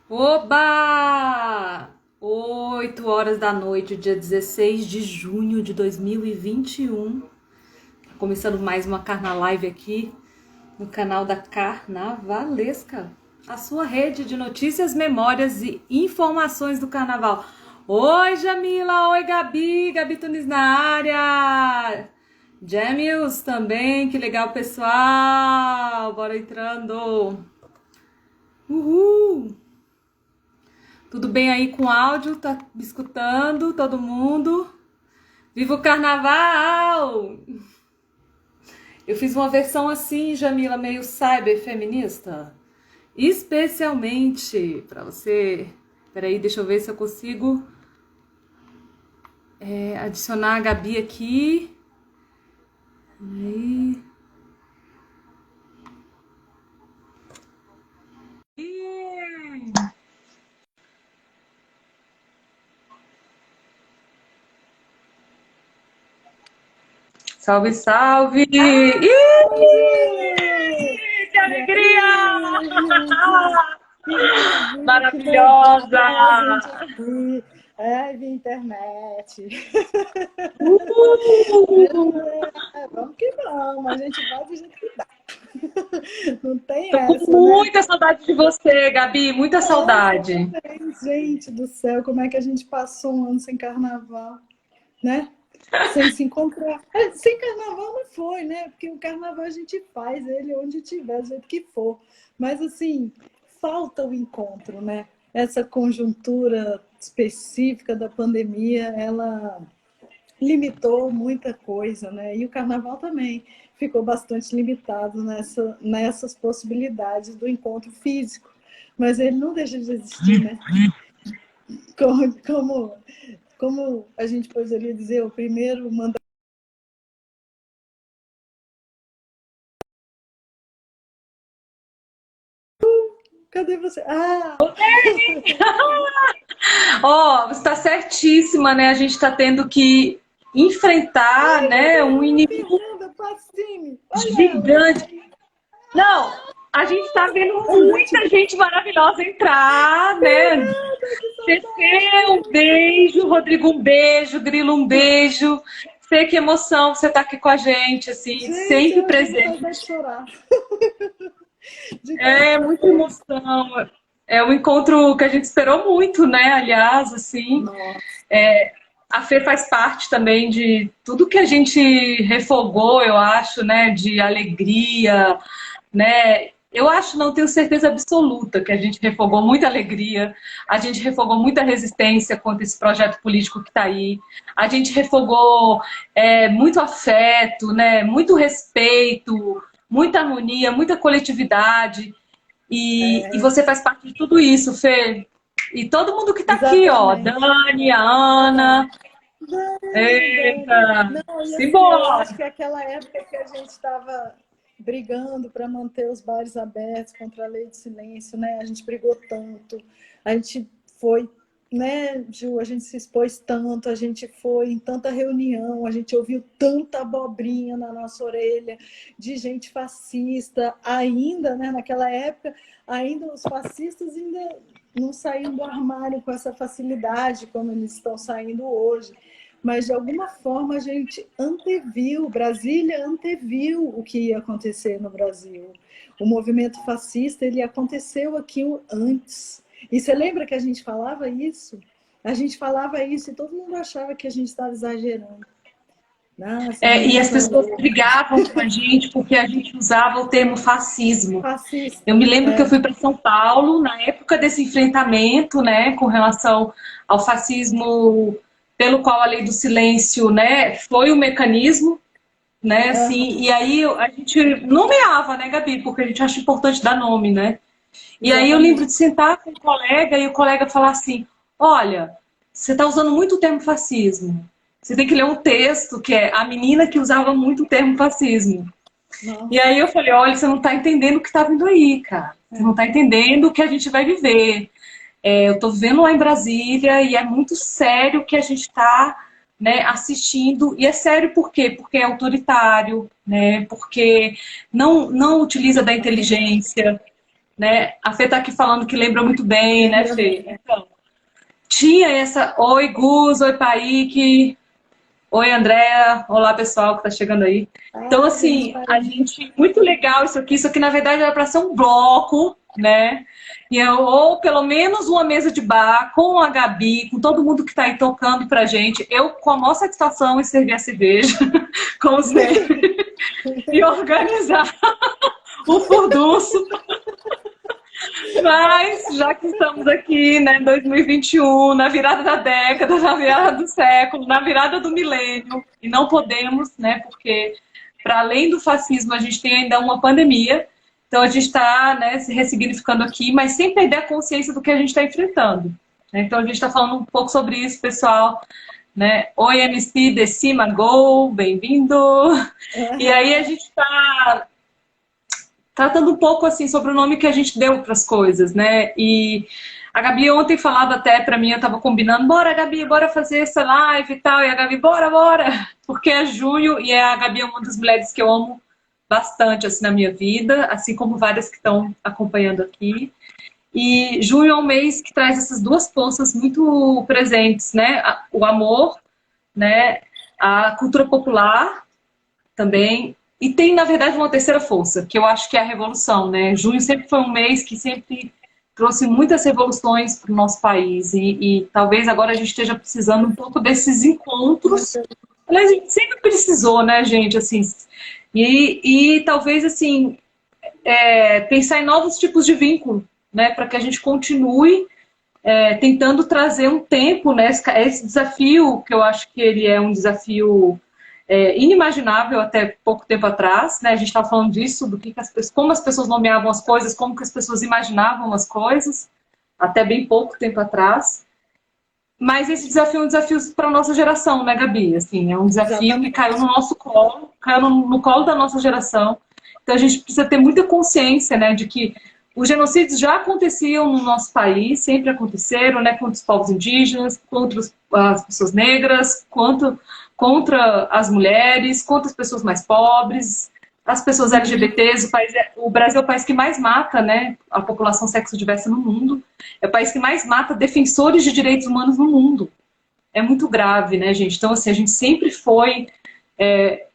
Oba! 8 horas da noite, dia 16 de junho de 2021. Começando mais uma Carna Live aqui no canal da Carnavalesca, a sua rede de notícias, memórias e informações do carnaval. Oi, Jamila! Oi, Gabi! Gabi Tunis na área! Jamils também, que legal, pessoal! Bora entrando! Uhul! Tudo bem aí com o áudio? Tá me escutando? Todo mundo? Viva o carnaval! Eu fiz uma versão assim, Jamila, meio cyberfeminista. Especialmente para você. Peraí, deixa eu ver se eu consigo adicionar a Gabi aqui. Aí. Salve, salve! Ih, que alegria! Maravilhosa! É, via internet. Vamos que vamos, a gente vai do jeito que dá. Não tem Tô com essa, né? muita saudade de você, Gabi, muita saudade. Gente do céu, como é que a gente passou um ano sem carnaval, né? Sem se encontrar. Sem carnaval não foi, né? Porque o carnaval a gente faz ele onde tiver, do jeito que for. Mas, assim, falta o encontro, né? Essa conjuntura específica da pandemia, ela limitou muita coisa, né? E o carnaval também ficou bastante limitado nessas possibilidades do encontro físico. Mas ele não deixa de existir, né? Como a gente poderia dizer, o primeiro mandamento. Cadê você? Ah! Ó, você está certíssima, né? A gente está tendo que enfrentar, né, um inimigo Fernanda Passini! Olha ela! gigante. Não, a gente está vendo muita gente maravilhosa entrar, né? Fernanda, que Cecê, um saudade! beijo, Rodrigo, um beijo, Grilo, um beijo. Sei que emoção você estar aqui com a gente, assim, Gente, sempre eu tenho vontade de presente. chorar. De É tanta muita coisa. emoção. É um encontro que a gente esperou muito, né? Aliás, assim. Nossa. A Fê faz parte também de tudo que a gente refogou, eu acho, né? De alegria, né? Eu acho, não tenho certeza absoluta que a gente refogou muita alegria, a gente refogou muita resistência contra esse projeto político que está aí, a gente refogou muito afeto, né? Muito respeito, muita harmonia, muita coletividade. E você faz parte de tudo isso, Fê. E todo mundo que está aqui, ó, Exatamente. Dani, a Ana, Dani, Dani. eita, Não, e assim, eu simbora! acho que aquela época que a gente estava brigando para manter os bares abertos contra a lei de silêncio, né? A gente brigou tanto, a gente foi, né, Ju, a gente se expôs tanto, a gente foi em tanta reunião, a gente ouviu tanta abobrinha na nossa orelha de gente fascista, ainda, né, naquela época, ainda os fascistas ainda não saíam do armário com essa facilidade como eles estão saindo hoje. Mas, de alguma forma, a gente anteviu, Brasília anteviu o que ia acontecer no Brasil. O movimento fascista, ele aconteceu aqui antes. E você lembra que a gente falava isso? A gente falava isso e todo mundo achava que a gente estava exagerando. Nossa, E meninas as são pessoas loucas. brigavam com a gente porque a gente usava o termo fascismo. Eu Fascista, me lembro que eu fui para São Paulo na época desse enfrentamento, né, com relação ao fascismo, pelo qual a lei do silêncio, né, foi o mecanismo, né, assim, e aí a gente nomeava, né, Gabi, porque a gente acha importante dar nome, né? E aí eu lembro de exatamente. sentar com um colega e o colega falar assim: olha, você está usando muito o termo fascismo. Você tem que ler um texto que é a menina que usava muito o termo fascismo. E aí Nossa. eu falei: olha, você não está entendendo o que está vindo aí, cara. Você não está entendendo o que a gente vai viver. Eu estou vivendo lá em Brasília e é muito sério o que a gente está, né, assistindo. E é sério por quê? Porque é autoritário, né? Porque não utiliza da inteligência, né? A Fê tá aqui falando que lembra muito bem, né, Fê? Então, tinha essa... Oi, Gus, oi, Paik, oi, Andréa, olá, pessoal que tá chegando aí. Então, Ai, gente, assim, a gente... Muito legal isso aqui na verdade era para ser um bloco, né? Ou pelo menos uma mesa de bar com a Gabi, com todo mundo que tá aí tocando pra gente. Eu, com a maior satisfação em servir a cerveja, como sempre, e organizar o furdunço. Mas, já que estamos aqui, né, em 2021, na virada da década, na virada do século, na virada do milênio, e não podemos, né, porque para além do fascismo a gente tem ainda uma pandemia, então a gente está, né, se ressignificando aqui, mas sem perder a consciência do que a gente está enfrentando. Então a gente está falando um pouco sobre isso, pessoal. Né? Oi, MC Decima Go, bem-vindo! E aí a gente está tratando um pouco assim sobre o nome que a gente deu para as coisas, né? E a Gabi ontem falava até para mim, eu tava combinando, bora Gabi, bora fazer essa live e tal, e a Gabi, bora, bora, porque é junho e a Gabi é uma das mulheres que eu amo bastante assim na minha vida, assim como várias que estão acompanhando aqui. E junho é um mês que traz essas duas forças muito presentes, né? O amor, né? A cultura popular também. E tem, na verdade, uma terceira força, que eu acho que é a revolução, né? Junho sempre foi um mês que sempre trouxe muitas revoluções para o nosso país. E talvez agora a gente esteja precisando um pouco desses encontros. Aliás, a gente sempre precisou, né, gente? Assim, e talvez, assim, pensar em novos tipos de vínculo, né? Para que a gente continue tentando trazer um tempo, né? Esse desafio, que eu acho que ele é um desafio inimaginável até pouco tempo atrás, né? A gente estava falando disso, do que as pessoas, como as pessoas nomeavam as coisas, como que as pessoas imaginavam as coisas, até bem pouco tempo atrás. Mas esse desafio é um desafio para a nossa geração, né, Gabi? Assim, é um desafio que exatamente. caiu no nosso colo, caiu no colo da nossa geração. Então a gente precisa ter muita consciência, né, de que os genocídios já aconteciam no nosso país, sempre aconteceram, né, contra os povos indígenas, contra as pessoas negras, contra as mulheres, contra as pessoas mais pobres, as pessoas LGBTs. O Brasil é o país que mais mata, né, a população sexo-diversa no mundo. É o país que mais mata defensores de direitos humanos no mundo. É muito grave, né, gente? Então, assim, a gente sempre foi,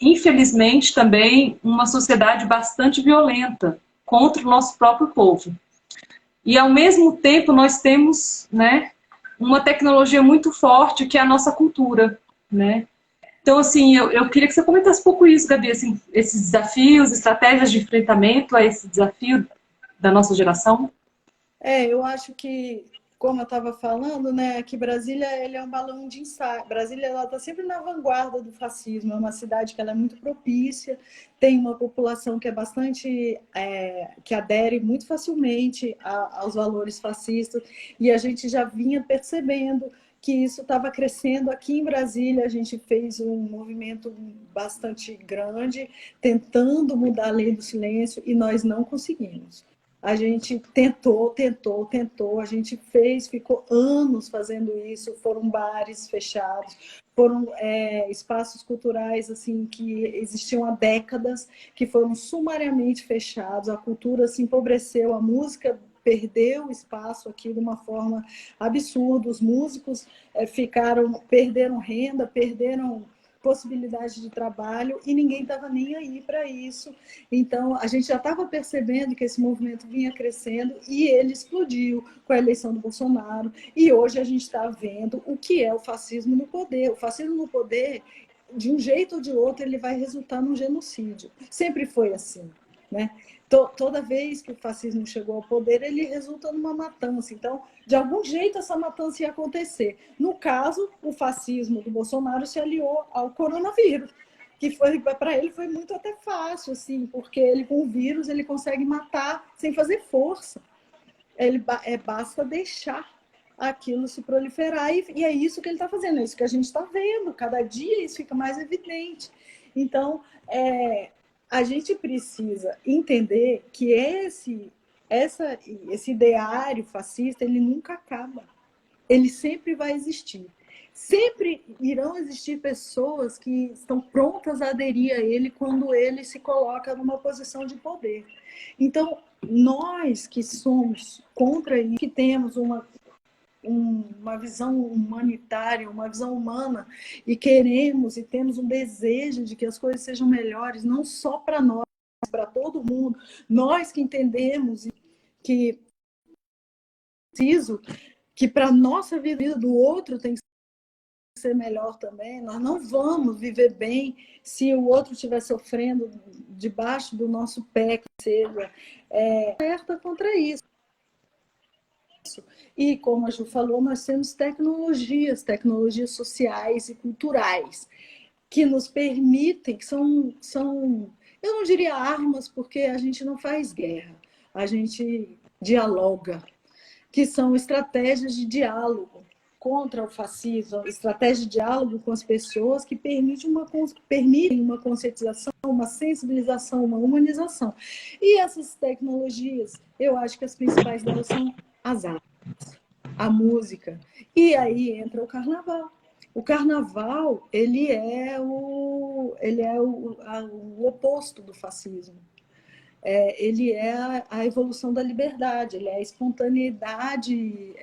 infelizmente, também uma sociedade bastante violenta contra o nosso próprio povo. E, ao mesmo tempo, nós temos, né, uma tecnologia muito forte, que é a nossa cultura, né? Então, assim, eu queria que você comentasse um pouco isso, Gabi, assim, esses desafios, estratégias de enfrentamento a esse desafio da nossa geração. Eu acho que, como eu estava falando, né, que Brasília ele é um balão de ensaio. Brasília está sempre na vanguarda do fascismo, é uma cidade que ela é muito propícia, tem uma população que é bastante, que adere muito facilmente aos valores fascistas, e a gente já vinha percebendo que isso estava crescendo aqui em Brasília. A gente fez um movimento bastante grande, tentando mudar a lei do silêncio, e nós não conseguimos. A gente tentou, a gente fez, ficou anos fazendo isso, foram bares fechados, foram espaços culturais assim que existiam há décadas, que foram sumariamente fechados, a cultura se empobreceu, a música perdeu espaço aqui de uma forma absurda, os músicos perderam renda, perderam possibilidade de trabalho, e ninguém estava nem aí para isso. Então, a gente já estava percebendo que esse movimento vinha crescendo, e ele explodiu com a eleição do Bolsonaro. E hoje a gente está vendo o que é o fascismo no poder. O fascismo no poder, de um jeito ou de outro, ele vai resultar num genocídio. Sempre foi assim, né? Toda vez que o fascismo chegou ao poder, ele resulta numa matança. Então, de algum jeito, essa matança ia acontecer. No caso, o fascismo do Bolsonaro se aliou ao coronavírus, que para ele foi muito até fácil, assim, porque ele, com o vírus, ele consegue matar sem fazer força. Basta deixar aquilo se proliferar, e é isso que ele está fazendo, é isso que a gente está vendo. Cada dia isso fica mais evidente. Então, a gente precisa entender que esse ideário fascista, ele nunca acaba. Ele sempre vai existir. Sempre irão existir pessoas que estão prontas a aderir a ele quando ele se coloca numa posição de poder. Então, nós que somos contra isso, que temos uma visão humanitária, uma visão humana, e queremos e temos um desejo de que as coisas sejam melhores, não só para nós, mas para todo mundo, nós que entendemos que preciso, que para a nossa vida do outro tem que ser melhor também. Nós não vamos viver bem se o outro estiver sofrendo debaixo do nosso pé, que seja alerta contra isso. E, como a Ju falou, nós temos tecnologias sociais e culturais, que nos permitem, que são, eu não diria armas, porque a gente não faz guerra, a gente dialoga, que são estratégias de diálogo contra o fascismo, estratégia de diálogo com as pessoas que permitem uma conscientização, uma sensibilização, uma humanização. E essas tecnologias, eu acho que as principais delas são as artes, a música. E aí entra o carnaval. O carnaval, ele é o oposto do fascismo. Ele é a evolução da liberdade, ele é a espontaneidade,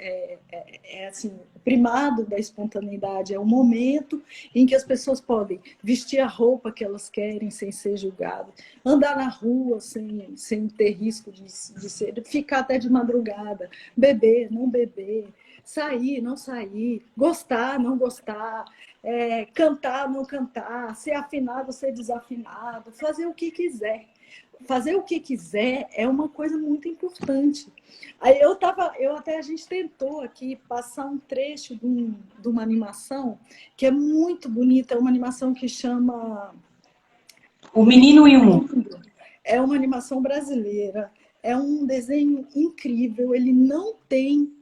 assim, o primado da espontaneidade, é o momento em que as pessoas podem vestir a roupa que elas querem sem ser julgadas, andar na rua sem ter risco de ser, ficar até de madrugada, beber, não beber, sair, não sair, gostar, não gostar, cantar, não cantar, ser afinado, ser desafinado, fazer o que quiser. Fazer o que quiser é uma coisa muito importante. Aí a gente tentou aqui passar um trecho de uma animação que é muito bonita, é uma animação que chama O Menino e o Mundo. É uma animação brasileira, é um desenho incrível, ele não tem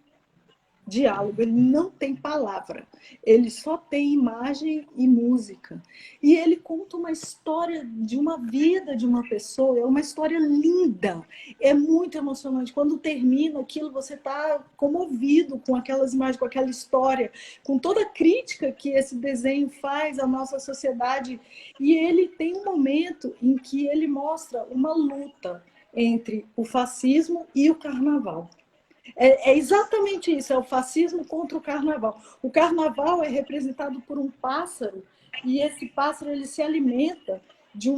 diálogo, ele não tem palavra, ele só tem imagem e música. E ele conta uma história de uma vida de uma pessoa, é uma história linda, é muito emocionante. Quando termina aquilo, você está comovido com aquelas imagens, com aquela história, com toda a crítica que esse desenho faz à nossa sociedade. E ele tem um momento em que ele mostra uma luta entre o fascismo e o carnaval. É exatamente isso, é o fascismo contra o carnaval. O carnaval é representado por um pássaro, e esse pássaro ele se alimenta de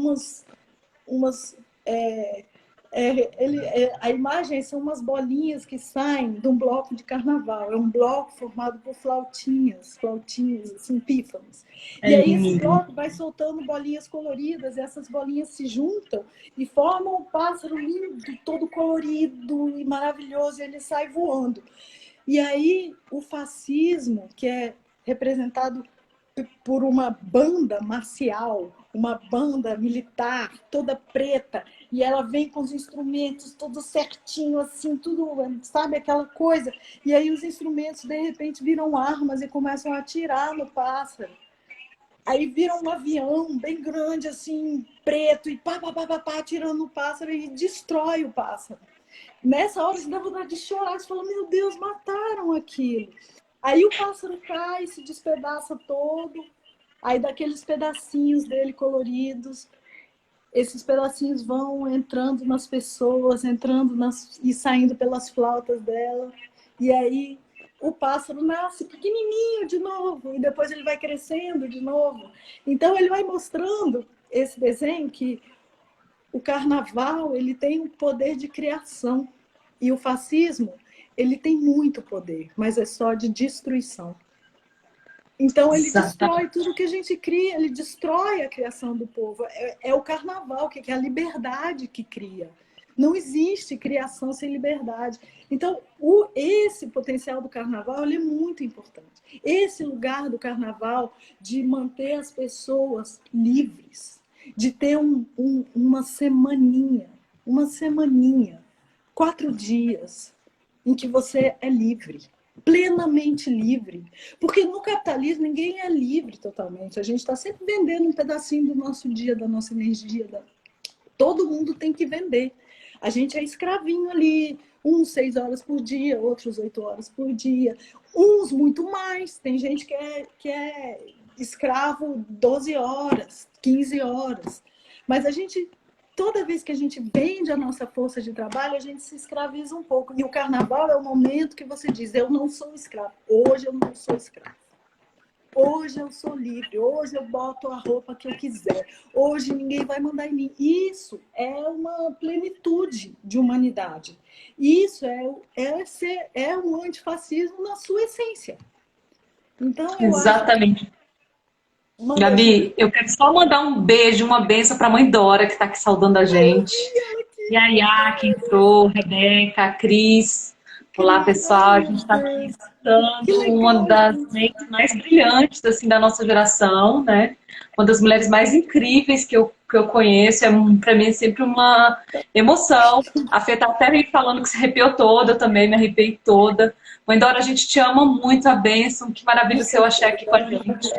a imagem são umas bolinhas que saem de um bloco de carnaval. É um bloco formado por flautinhas assim, pífanos. E aí esse bloco vai soltando bolinhas coloridas, e essas bolinhas se juntam e formam um pássaro lindo, todo colorido e maravilhoso, e ele sai voando. E aí o fascismo, que é representado por uma banda marcial, uma banda militar, toda preta, e ela vem com os instrumentos tudo certinho, assim, tudo, sabe, aquela coisa. E aí os instrumentos, de repente, viram armas e começam a atirar no pássaro. Aí viram um avião bem grande, assim, preto, e pá, atirando no pássaro e destrói o pássaro. Nessa hora, você dá vontade de chorar, você fala, meu Deus, mataram aquilo. Aí o pássaro cai, se despedaça todo, aí daqueles pedacinhos dele coloridos, esses pedacinhos vão entrando nas pessoas, e saindo pelas flautas dela, e aí o pássaro nasce pequenininho de novo, e depois ele vai crescendo de novo. Então ele vai mostrando, esse desenho, que o carnaval ele tem um poder de criação, e o fascismo ele tem muito poder, mas é só de destruição. Então ele destrói tudo que a gente cria, ele destrói a criação do povo. É o carnaval, que é a liberdade que cria. Não existe criação sem liberdade. Então, esse potencial do carnaval ele é muito importante. Esse lugar do carnaval de manter as pessoas livres, de ter uma semaninha, 4 dias, em que você é livre, plenamente livre. Porque no capitalismo ninguém é livre totalmente. A gente está sempre vendendo um pedacinho do nosso dia, da nossa energia. Todo mundo tem que vender. A gente é escravinho ali, uns 6 horas por dia, outros 8 horas por dia. Uns muito mais. Tem gente que é escravo 12 horas, 15 horas. Mas a gente, toda vez que a gente vende a nossa força de trabalho, a gente se escraviza um pouco. E o carnaval é o momento que você diz, eu não sou escravo. Hoje eu não sou escravo. Hoje eu sou livre, hoje eu boto a roupa que eu quiser, hoje ninguém vai mandar em mim. Isso é uma plenitude de humanidade. Isso é um antifascismo na sua essência. Então, eu acho que Exatamente. uma das Gabi, eu quero só mandar um beijo, uma benção para a mãe Dora, que está aqui saudando a gente. E a Yá, que entrou, Rebeca, a Cris. Olá, pessoal. A gente está aqui que escutando uma legal, das gente. mentes mais brilhantes assim, da nossa geração, né? Uma das mulheres mais incríveis que eu conheço. Para mim é sempre uma emoção. A Fê tá até me falando que se arrepiou toda, eu também me arrepiei toda. Mãe Dora, a gente te ama muito, a bênção. Que maravilha o seu axé aqui com a gente.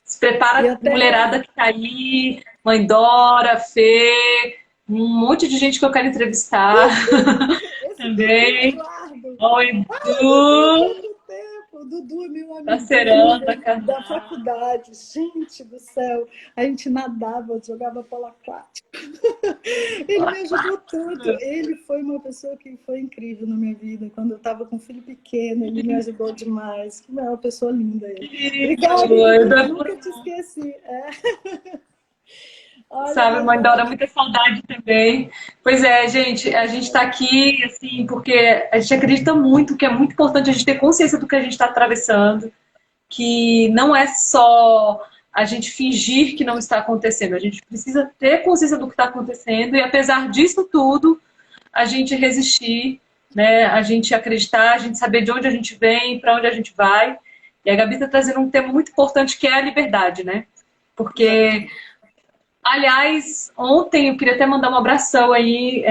Se E prepara, até mulherada que tá aí, Mãe Dora, Fê, um monte de gente que eu quero entrevistar esse Dudu também. Eduardo. Oi, Ai, meu Deus, Edu, quanto tempo! O Dudu é meu amiguinho parceirão da da canal. faculdade. Gente do céu, a gente nadava, jogava polo aquático. Ele me ajudou tanto. Ele foi uma pessoa que foi incrível na minha vida. Quando eu estava com um filho pequeno, ele me ajudou demais. É uma pessoa linda ele. Obrigada, Edu Dudu. é Nunca te esqueci. Olha, sabe, mas Mãe Dora, olha. muita saudade também. Pois é, gente, a gente está aqui, assim, porque a gente acredita muito que é muito importante a gente ter consciência do que a gente está atravessando, que não é só a gente fingir que não está acontecendo, a gente precisa ter consciência do que está acontecendo e, apesar disso tudo, a gente resistir, né? A gente acreditar, a gente saber de onde a gente vem, para onde a gente vai. E a Gabi está trazendo um tema muito importante que é a liberdade, né? Porque, Exatamente. aliás, ontem eu queria até mandar um abração aí.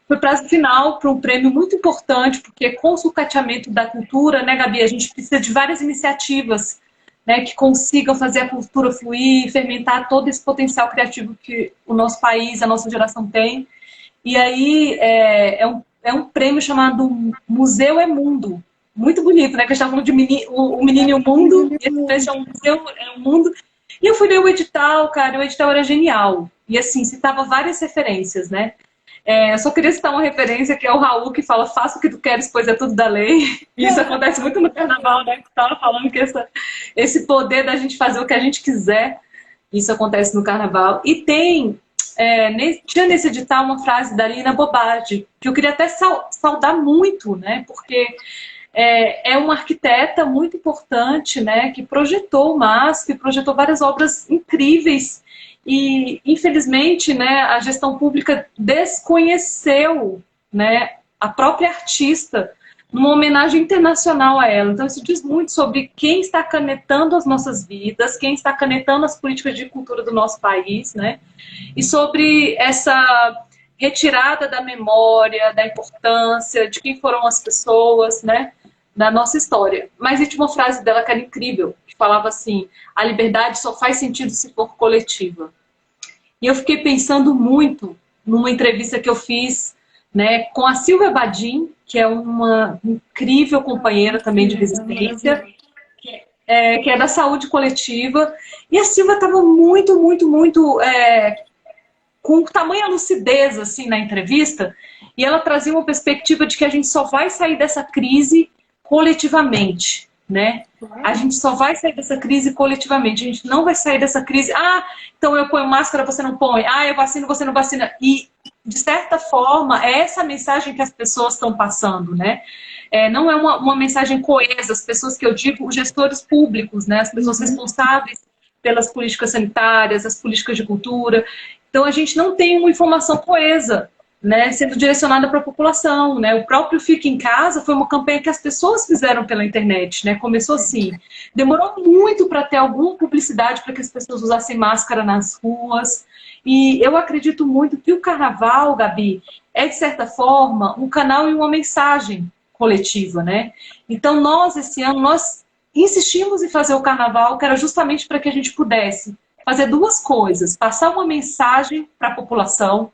Foi prazo final para um prêmio muito importante, porque com o sucateamento da cultura, né, Gabi, a gente precisa de várias iniciativas, né, que consigam fazer a cultura fluir, fermentar todo esse potencial criativo que o nosso país, a nossa geração tem. E aí é um prêmio chamado Museu é Mundo. Muito bonito, né? Que a gente está falando de o Menino e o Mundo, e esse prêmio é um Museu é o Mundo. E eu fui ler o edital, cara, o edital era genial. E assim, citava várias referências, né? Eu só queria citar uma referência que é o Raul, que fala faça o que tu queres, pois é tudo da lei. E isso acontece muito no carnaval, né? Que tu estava falando que esse poder da gente fazer o que a gente quiser, isso acontece no carnaval. E tinha nesse edital uma frase da Lina Bobardi, que eu queria até saudar muito, né? Porque é uma arquiteta muito importante, né? Que projetou o MASP, que projetou várias obras incríveis. E, infelizmente, né, a gestão pública desconheceu, né, a própria artista numa homenagem internacional a ela. Então, isso diz muito sobre quem está canetando as nossas vidas, quem está canetando as políticas de cultura do nosso país, né? E sobre essa retirada da memória, da importância, de quem foram as pessoas, né, da nossa história. Mas tinha uma frase dela que era incrível, que falava assim: a liberdade só faz sentido se for coletiva. E eu fiquei pensando muito numa entrevista que eu fiz, né, com a Silvia Badim, que é uma incrível companheira também de resistência, que é da saúde coletiva. E a Silvia estava muito, muito, muito com tamanha lucidez assim na entrevista, e ela trazia uma perspectiva de que a gente só vai sair dessa crise coletivamente, né? A gente só vai sair dessa crise coletivamente, a gente não vai sair dessa crise, então eu ponho máscara, você não põe, eu vacino, você não vacina. E, de certa forma, é essa mensagem que as pessoas estão passando, né? Não é uma mensagem coesa, as pessoas que eu digo, os gestores públicos, né? As pessoas responsáveis pelas políticas sanitárias, as políticas de cultura. Então, a gente não tem uma informação coesa, né, sendo direcionada para a população, né? O próprio Fica em Casa foi uma campanha que as pessoas fizeram pela internet, né? Começou assim, demorou muito para ter alguma publicidade para que as pessoas usassem máscara nas ruas. E eu acredito muito que o carnaval, Gabi, é de certa forma um canal e uma mensagem coletiva, né? Então nós esse ano nós insistimos em fazer o carnaval, que era justamente para que a gente pudesse fazer duas coisas: passar uma mensagem para a população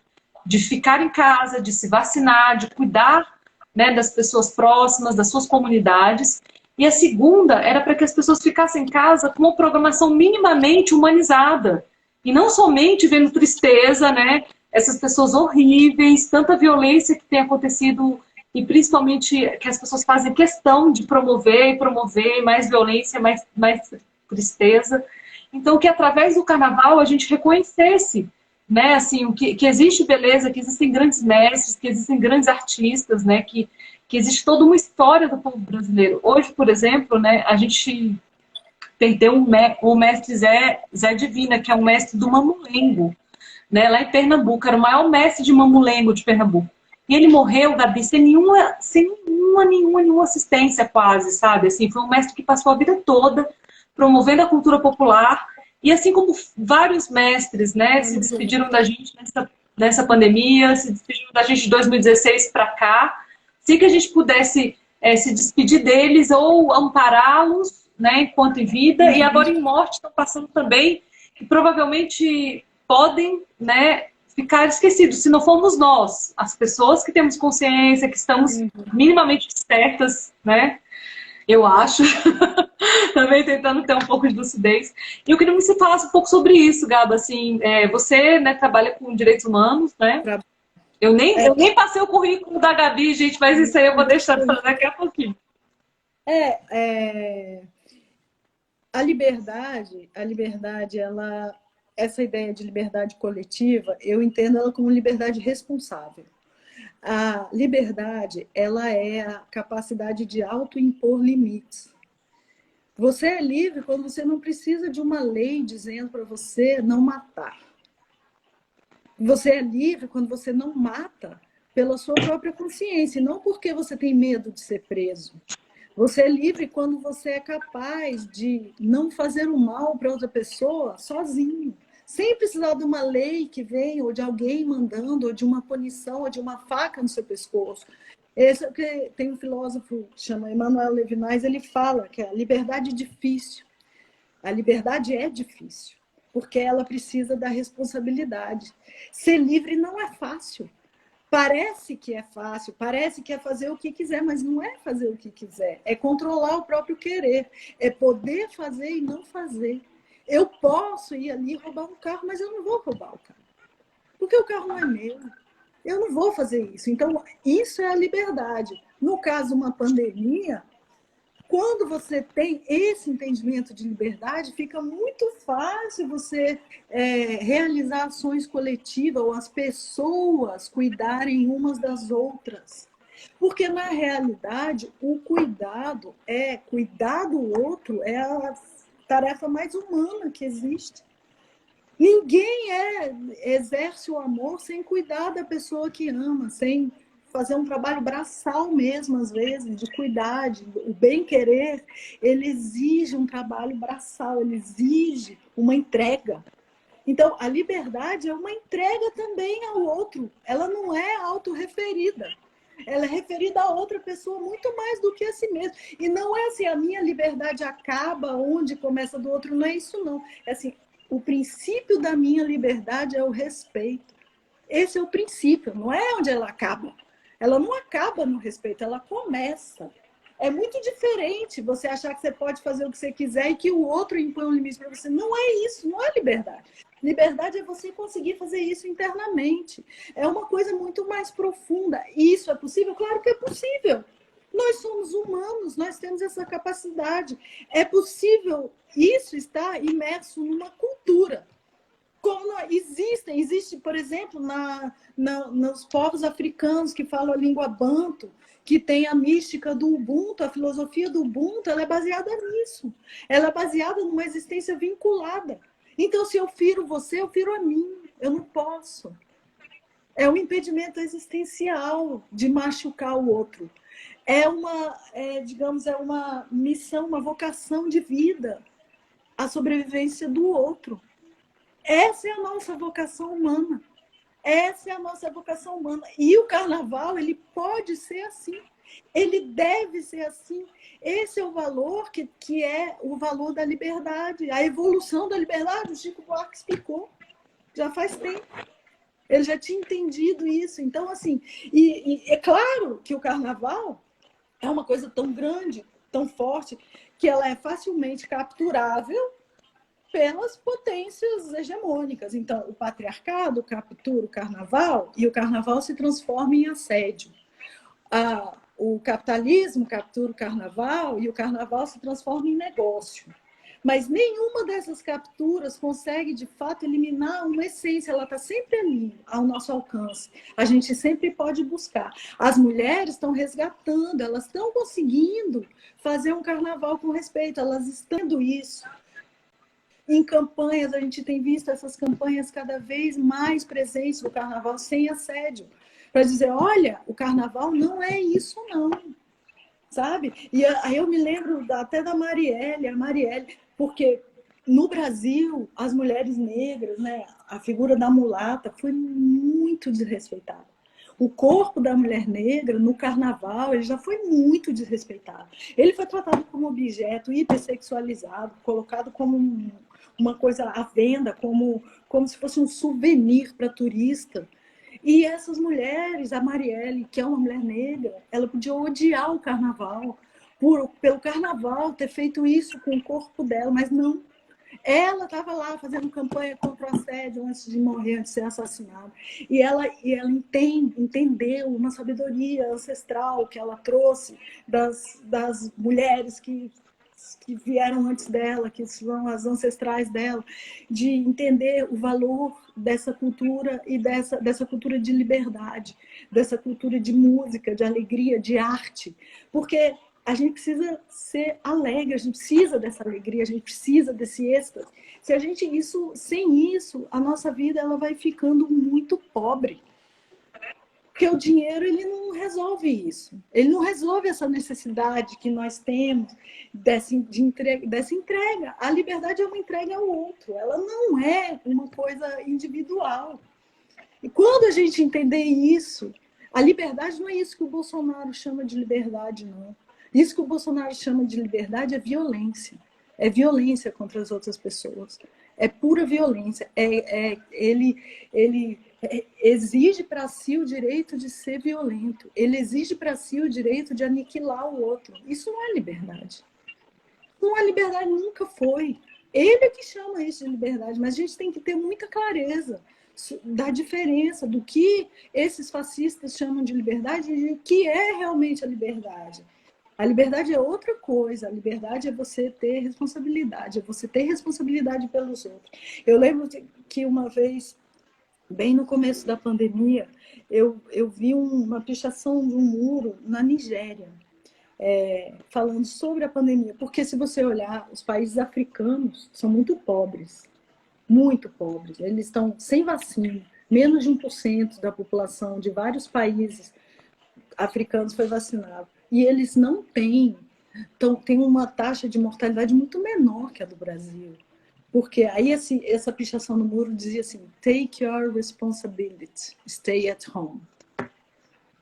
de ficar em casa, de se vacinar, de cuidar né, das pessoas próximas, das suas comunidades. E a segunda era para que as pessoas ficassem em casa com uma programação minimamente humanizada. E não somente vendo tristeza, né? Essas pessoas horríveis, tanta violência que tem acontecido, e principalmente que as pessoas fazem questão de promover e promover mais violência, mais tristeza. Então, que através do carnaval a gente reconhecesse, né, assim, que existe beleza, que existem grandes mestres, que existem grandes artistas, né, que existe toda uma história do povo brasileiro. Hoje, por exemplo, né, a gente perdeu o mestre Zé Divina, que é um mestre do mamulengo, né, lá em Pernambuco, era o maior mestre de mamulengo de Pernambuco. E ele morreu, Gabi, sem nenhuma assistência quase, sabe? Assim, foi um mestre que passou a vida toda promovendo a cultura popular. E assim como vários mestres, né, se despediram da gente nessa pandemia, se despediram da gente de 2016 para cá, se que a gente pudesse se despedir deles ou ampará-los, né, enquanto em vida, e agora em morte estão passando também, que provavelmente podem, né, ficar esquecidos, se não formos nós, as pessoas que temos consciência, que estamos minimamente certas, né, eu acho, também tentando ter um pouco de lucidez. E eu queria que você falasse um pouco sobre isso, Gaba, assim, você, né, trabalha com direitos humanos, né? Eu nem passei o currículo da Gabi, gente, mas isso aí eu vou deixar para daqui a pouquinho. A liberdade, essa ideia de liberdade coletiva, eu entendo ela como liberdade responsável. A liberdade, ela é a capacidade de autoimpor limites. Você é livre quando você não precisa de uma lei dizendo para você não matar. Você é livre quando você não mata pela sua própria consciência, e não porque você tem medo de ser preso. Você é livre quando você é capaz de não fazer o mal para outra pessoa sozinho, sem precisar de uma lei que vem, ou de alguém mandando, ou de uma punição, ou de uma faca no seu pescoço. Esse é o que tem um filósofo que chama Emmanuel Levinas, ele fala que a liberdade é difícil. A liberdade é difícil, porque ela precisa da responsabilidade. Ser livre não é fácil. Parece que é fácil, parece que é fazer o que quiser, mas não é fazer o que quiser. É controlar o próprio querer. É poder fazer e não fazer. Eu posso ir ali e roubar um carro, mas eu não vou roubar o carro. Porque o carro não é meu. Eu não vou fazer isso. Então, isso é a liberdade. No caso, uma pandemia, quando você tem esse entendimento de liberdade, fica muito fácil você realizar ações coletivas ou as pessoas cuidarem umas das outras. Porque, na realidade, o cuidar do outro é a tarefa mais humana que existe. Ninguém exerce o amor sem cuidar da pessoa que ama, sem fazer um trabalho braçal mesmo, às vezes, de cuidar, o bem-querer, ele exige um trabalho braçal, ele exige uma entrega. Então, a liberdade é uma entrega também ao outro, ela não é autorreferida. Ela é referida a outra pessoa muito mais do que a si mesma. E não é assim, a minha liberdade acaba onde começa do outro, não é isso não. É assim, o princípio da minha liberdade é o respeito. Esse é o princípio, não é onde ela acaba. Ela não acaba no respeito, ela começa. É muito diferente você achar que você pode fazer o que você quiser e que o outro impõe um limite para você. Não é isso, não é liberdade. Liberdade é você conseguir fazer isso internamente. É uma coisa muito mais profunda. Isso é possível? Claro que é possível. Nós somos humanos, nós temos essa capacidade. É possível, isso está imerso numa cultura. Como existe, por exemplo, nos povos africanos que falam a língua banto, que tem a mística do Ubuntu, a filosofia do Ubuntu, ela é baseada nisso. Ela é baseada numa existência vinculada. Então, se eu firo você, eu firo a mim. Eu não posso. É um impedimento existencial de machucar o outro. Digamos, é uma missão, uma vocação de vida, a sobrevivência do outro. Essa é a nossa vocação humana. Essa é a nossa vocação humana. E o carnaval, ele pode ser assim. Ele deve ser assim. Esse é o valor que é o valor da liberdade. A evolução da liberdade, o Chico Buarque explicou. Já faz tempo. Ele já tinha entendido isso. Então, assim, e é claro que o carnaval é uma coisa tão grande, tão forte, que ela é facilmente capturável pelas potências hegemônicas. Então, o patriarcado captura o carnaval e o carnaval se transforma em assédio. O capitalismo captura o carnaval e o carnaval se transforma em negócio. Mas nenhuma dessas capturas consegue, de fato, eliminar uma essência. Ela está sempre ali, ao nosso alcance. A gente sempre pode buscar. As mulheres estão resgatando, elas estão conseguindo fazer um carnaval com respeito, elas estão tendo isso. Em campanhas, a gente tem visto essas campanhas cada vez mais presentes do carnaval, sem assédio. Para dizer, olha, o carnaval não é isso, não. Sabe? E aí eu me lembro até da Marielle, a Marielle, porque no Brasil, as mulheres negras, né, a figura da mulata foi muito desrespeitada. O corpo da mulher negra, no carnaval, ele já foi muito desrespeitado. Ele foi tratado como objeto hipersexualizado, colocado como uma coisa à venda, como se fosse um souvenir para turista. E essas mulheres, a Marielle, que é uma mulher negra, ela podia odiar o carnaval, pelo carnaval ter feito isso com o corpo dela, mas não. Ela estava lá fazendo campanha contra o assédio antes de morrer, antes de ser assassinada. E ela entendeu uma sabedoria ancestral que ela trouxe das mulheres que vieram antes dela, que são as ancestrais dela, de entender o valor dessa cultura e dessa cultura de liberdade, dessa cultura de música, de alegria, de arte. Porque a gente precisa ser alegre, a gente precisa dessa alegria, a gente precisa desse êxtase. Sem isso, a nossa vida ela vai ficando muito pobre. Porque o dinheiro ele não resolve isso. Ele não resolve essa necessidade que nós temos dessa entrega. A liberdade é uma entrega ao outro. Ela não é uma coisa individual. E quando a gente entender isso, a liberdade não é isso que o Bolsonaro chama de liberdade, não. Isso que o Bolsonaro chama de liberdade é violência. É violência contra as outras pessoas. É pura violência. Ele exige para si o direito de ser violento. Ele exige para si o direito de aniquilar o outro. Isso não é liberdade. Não é liberdade, nunca foi. Ele é que chama isso de liberdade, mas a gente tem que ter muita clareza da diferença do que esses fascistas chamam de liberdade e o que é realmente a liberdade. A liberdade é outra coisa. A liberdade é você ter responsabilidade, é você ter responsabilidade pelos outros. Eu lembro que uma vez, bem no começo da pandemia, eu vi uma pichação de um muro na Nigéria, falando sobre a pandemia. Porque se você olhar, os países africanos são muito pobres. Muito pobres. Eles estão sem vacina. Menos de 1% da população de vários países africanos foi vacinado. E eles não têm. Então, tem uma taxa de mortalidade muito menor que a do Brasil. Porque aí essa pichação no muro dizia assim, take your responsibility, stay at home.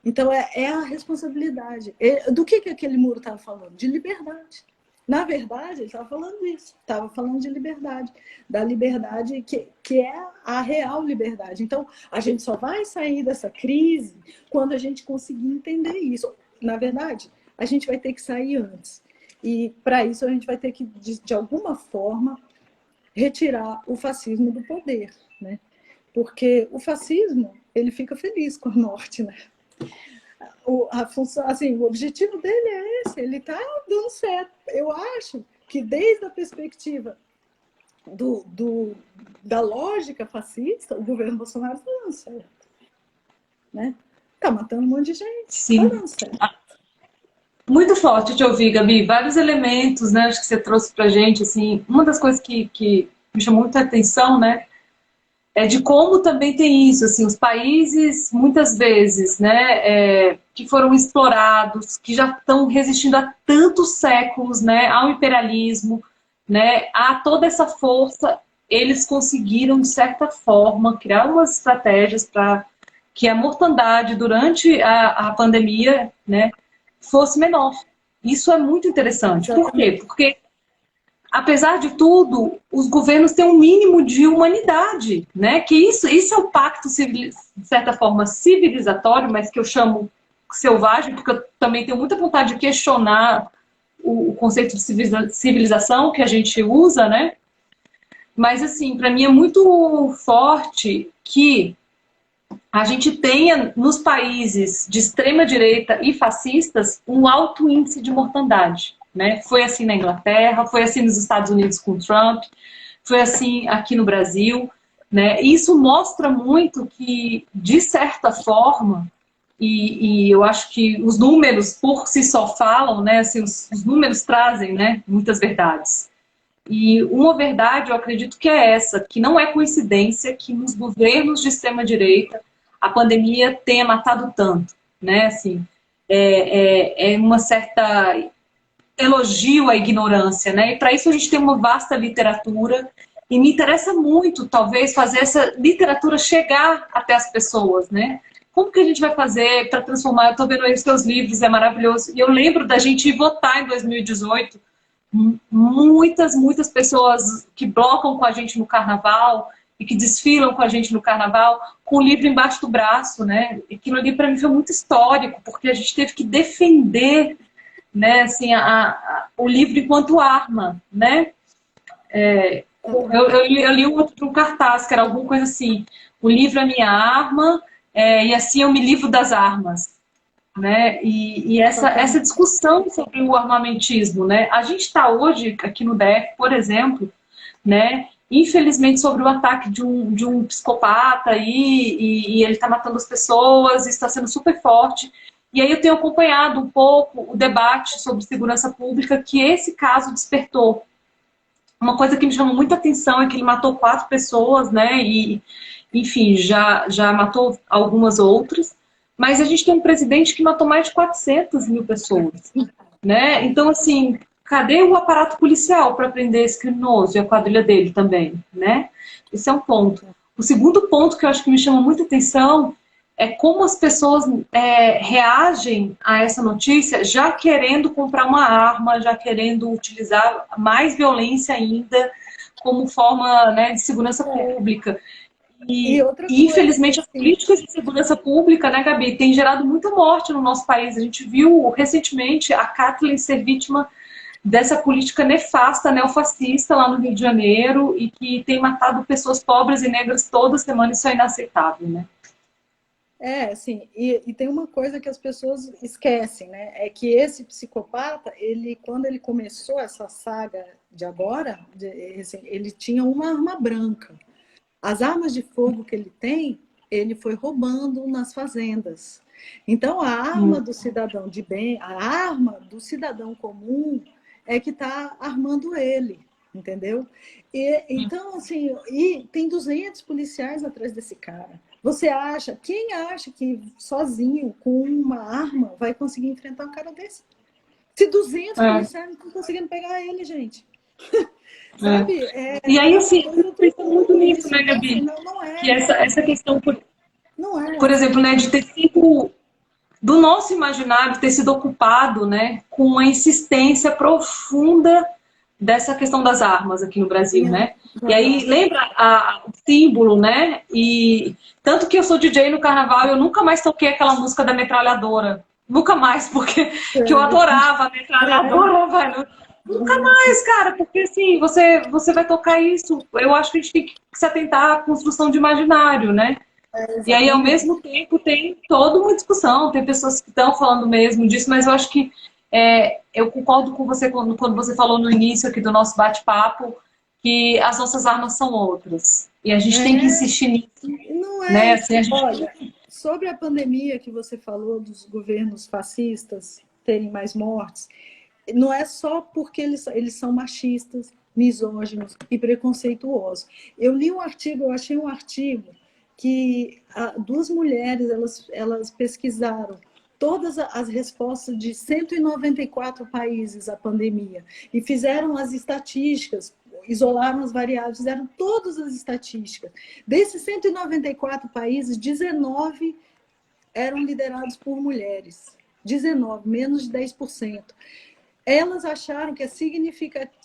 Então, é a responsabilidade. Do que aquele muro estava falando? De liberdade. Na verdade, ele estava falando isso. Estava falando de liberdade. Da liberdade que é a real liberdade. Então, a gente só vai sair dessa crise quando a gente conseguir entender isso. Na verdade, a gente vai ter que sair antes. E, para isso, a gente vai ter que, de alguma forma, retirar o fascismo do poder, né? Porque o fascismo, ele fica feliz com a morte, né? O objetivo dele é esse, ele está dando certo. Eu acho que desde a perspectiva da lógica fascista, o governo Bolsonaro está dando certo. Né? Está matando um monte de gente, está dando certo. Muito forte te ouvir, Gabi. Vários elementos, né, acho que você trouxe pra gente, assim, uma das coisas que me chamou muita atenção, né, é de como também tem isso, assim, os países, muitas vezes, né, que foram explorados, que já estão resistindo há tantos séculos, né, ao imperialismo, né, a toda essa força, eles conseguiram, de certa forma, criar umas estratégias para que a mortandade durante a pandemia, né, fosse menor. Isso é muito interessante. Por quê? Porque apesar de tudo, os governos têm um mínimo de humanidade, né? Que isso é o pacto, de certa forma, civilizatório, mas que eu chamo selvagem, porque eu também tenho muita vontade de questionar o conceito de civilização que a gente usa, né? Mas, assim, para mim é muito forte que a gente tenha, nos países de extrema-direita e fascistas, um alto índice de mortandade. Né? Foi assim na Inglaterra, foi assim nos Estados Unidos com Trump, foi assim aqui no Brasil. Né? E isso mostra muito que, de certa forma, e eu acho que os números por si só falam, né? Assim, os números trazem, né, muitas verdades. E uma verdade, eu acredito que é essa, que não é coincidência que nos governos de extrema-direita a pandemia tenha matado tanto, né? Assim, é uma certa elogio à ignorância, né? E para isso a gente tem uma vasta literatura e me interessa muito, talvez, fazer essa literatura chegar até as pessoas, né? Como que a gente vai fazer para transformar? Eu estou vendo aí os seus livros, é maravilhoso. E eu lembro da gente ir votar em 2018, muitas pessoas que blocam com a gente no carnaval e que desfilam com a gente no carnaval com o livro embaixo do braço, né? Aquilo ali para mim foi muito histórico, porque a gente teve que defender, né, assim, o livro enquanto arma, né? Eu li um cartaz que era alguma coisa assim: o livro é minha arma, e assim eu me livro das armas. Né? E essa discussão sobre o armamentismo, né? A gente está hoje aqui no DF, por exemplo, né? Infelizmente sobre o ataque de um psicopata aí, e ele está matando as pessoas, está sendo super forte. E aí eu tenho acompanhado um pouco o debate sobre segurança pública que esse caso despertou. Uma coisa que me chamou muita atenção é que ele matou 4 pessoas, né? E, enfim, já matou algumas outras. Mas a gente tem um presidente que matou mais de 400 mil pessoas, né? Então, assim, cadê o aparato policial para prender esse criminoso e a quadrilha dele também, né? Esse é um ponto. O segundo ponto que eu acho que me chama muita atenção é como as pessoas reagem a essa notícia já querendo comprar uma arma, já querendo utilizar mais violência ainda como forma, né, de segurança pública. E outra coisa, infelizmente, as assim, políticas de segurança pública, né, Gabi, tem gerado muita morte no nosso país. A gente viu recentemente a Kathleen ser vítima dessa política nefasta, neofascista lá no Rio de Janeiro e que tem matado pessoas pobres e negras toda semana. Isso é inaceitável, né? assim, e tem uma coisa que as pessoas esquecem, né? É que esse psicopata, quando ele começou essa saga de agora, assim, ele tinha uma arma branca. As armas de fogo que ele tem, ele foi roubando nas fazendas. Então, a arma do cidadão de bem, a arma do cidadão comum é que está armando ele, entendeu? Então, assim, e tem 200 policiais atrás desse cara. Quem acha que sozinho, com uma arma, vai conseguir enfrentar um cara desse? Se 200 policiais não estão conseguindo pegar ele, gente. Sabe? E aí, assim, eu penso muito nisso, Isso. né, Então, assim, Gabi? não Que é. essa questão, Não é por assim. exemplo, né, de ter sido do nosso imaginário ter sido ocupado, né, com uma insistência profunda dessa questão das armas aqui no Brasil, né? E aí lembra o símbolo, né? E tanto que eu sou DJ no carnaval, eu nunca mais toquei aquela música da metralhadora, nunca mais, porque que eu adorava a metralhadora, velho. Nunca mais, cara, porque assim, você vai tocar isso. Eu acho que a gente tem que se atentar à construção de imaginário, né? E aí, ao mesmo tempo, tem toda uma discussão, tem pessoas que estão falando mesmo disso, mas eu acho que eu concordo com você quando você falou no início aqui do nosso bate-papo que as nossas armas são outras. E a gente tem que insistir nisso. Não Né? é. Assim, Olha, sobre a pandemia que você falou dos governos fascistas terem mais mortes, não é só porque eles são machistas, misóginos e preconceituosos. Eu li um artigo, eu achei um artigo que 2 mulheres elas pesquisaram todas as respostas de 194 países à pandemia e fizeram as estatísticas, isolaram as variáveis, fizeram todas as estatísticas. Desses 194 países, 19 eram liderados por mulheres. 19, menos de 10%. elas acharam que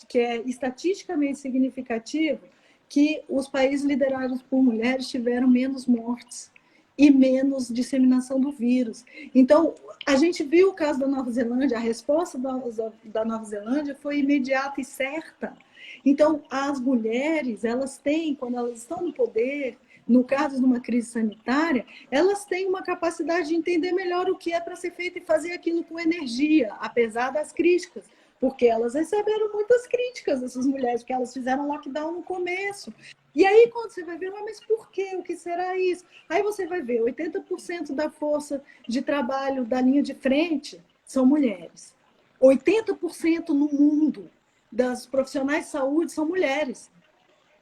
que é estatisticamente significativo que os países liderados por mulheres tiveram menos mortes e menos disseminação do vírus. Então, a gente viu o caso da Nova Zelândia, a resposta da Nova Zelândia foi imediata e certa. Então, as mulheres, elas têm, quando elas estão no poder, no caso de uma crise sanitária, elas têm uma capacidade de entender melhor o que é para ser feito e fazer aquilo com energia, apesar das críticas, porque elas receberam muitas críticas, essas mulheres, porque elas fizeram lockdown no começo. E aí, quando você vai ver, mas por quê? O que será isso? Aí você vai ver, 80% da força de trabalho da linha de frente são mulheres. 80% no mundo das profissionais de saúde são mulheres.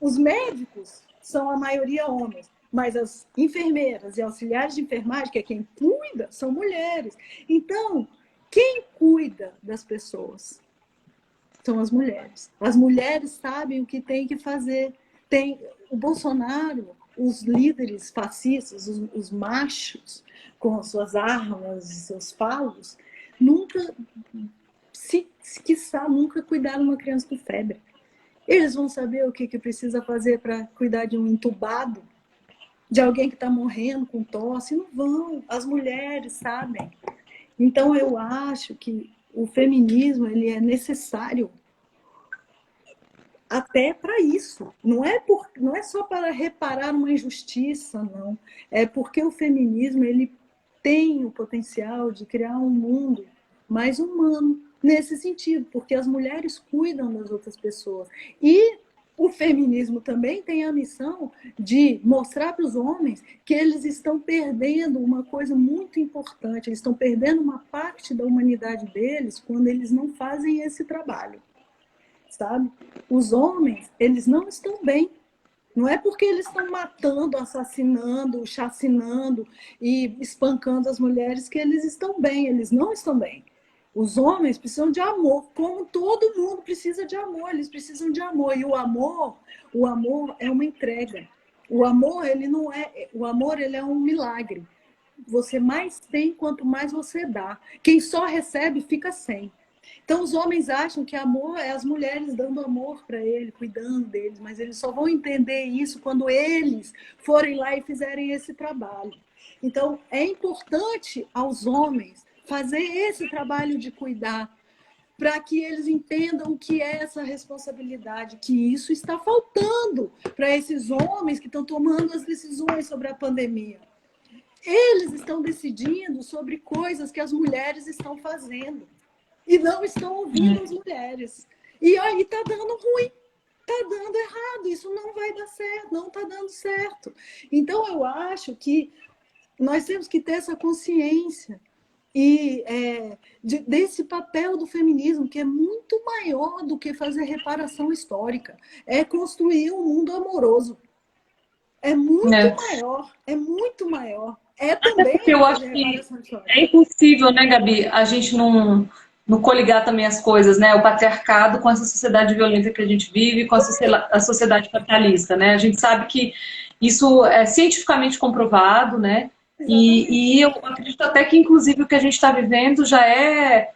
Os médicos são a maioria homens, mas as enfermeiras e auxiliares de enfermagem, que é quem cuida, são mulheres. Então, quem cuida das pessoas são as mulheres. As mulheres sabem o que tem que fazer. Tem o Bolsonaro, os líderes fascistas, os machos, com as suas armas e seus falos, nunca, quiçá, nunca cuidaram de uma criança com febre. Eles vão saber o que precisa fazer para cuidar de um entubado, de alguém que está morrendo com tosse? Não vão. As mulheres sabem. Então, eu acho que o feminismo ele é necessário até para isso. Não é só para reparar uma injustiça, não. É porque o feminismo ele tem o potencial de criar um mundo mais humano, nesse sentido, porque as mulheres cuidam das outras pessoas. E o feminismo também tem a missão de mostrar para os homens que eles estão perdendo uma coisa muito importante, eles estão perdendo uma parte da humanidade deles quando eles não fazem esse trabalho, sabe? Os homens, eles não estão bem. Não é porque eles estão matando, assassinando, chacinando e espancando as mulheres que eles estão bem, eles não estão bem. Os homens precisam de amor, como todo mundo precisa de amor, eles precisam de amor. E o amor é uma entrega. O amor, ele é um milagre. Você mais tem quanto mais você dá. Quem só recebe fica sem. Então os homens acham que amor é as mulheres dando amor para ele, cuidando deles, mas eles só vão entender isso quando eles forem lá e fizerem esse trabalho. Então é importante aos homens fazer esse trabalho de cuidar, para que eles entendam o que é essa responsabilidade, que isso está faltando para esses homens que estão tomando as decisões sobre a pandemia. Eles estão decidindo sobre coisas que as mulheres estão fazendo e não estão ouvindo as mulheres. E aí está dando ruim, está dando errado, isso não vai dar certo, não está dando certo. Então eu acho que nós temos que ter essa consciência e desse papel do feminismo, que é muito maior do que fazer reparação histórica. É construir um mundo amoroso. É muito maior, é muito maior. É também porque eu acho que é impossível, né, Gabi, a gente não coligar também as coisas, né? O patriarcado com essa sociedade violenta que a gente vive, com a sociedade capitalista, né? A gente sabe que isso é cientificamente comprovado, né? E eu acredito até que, inclusive, o que a gente está vivendo já é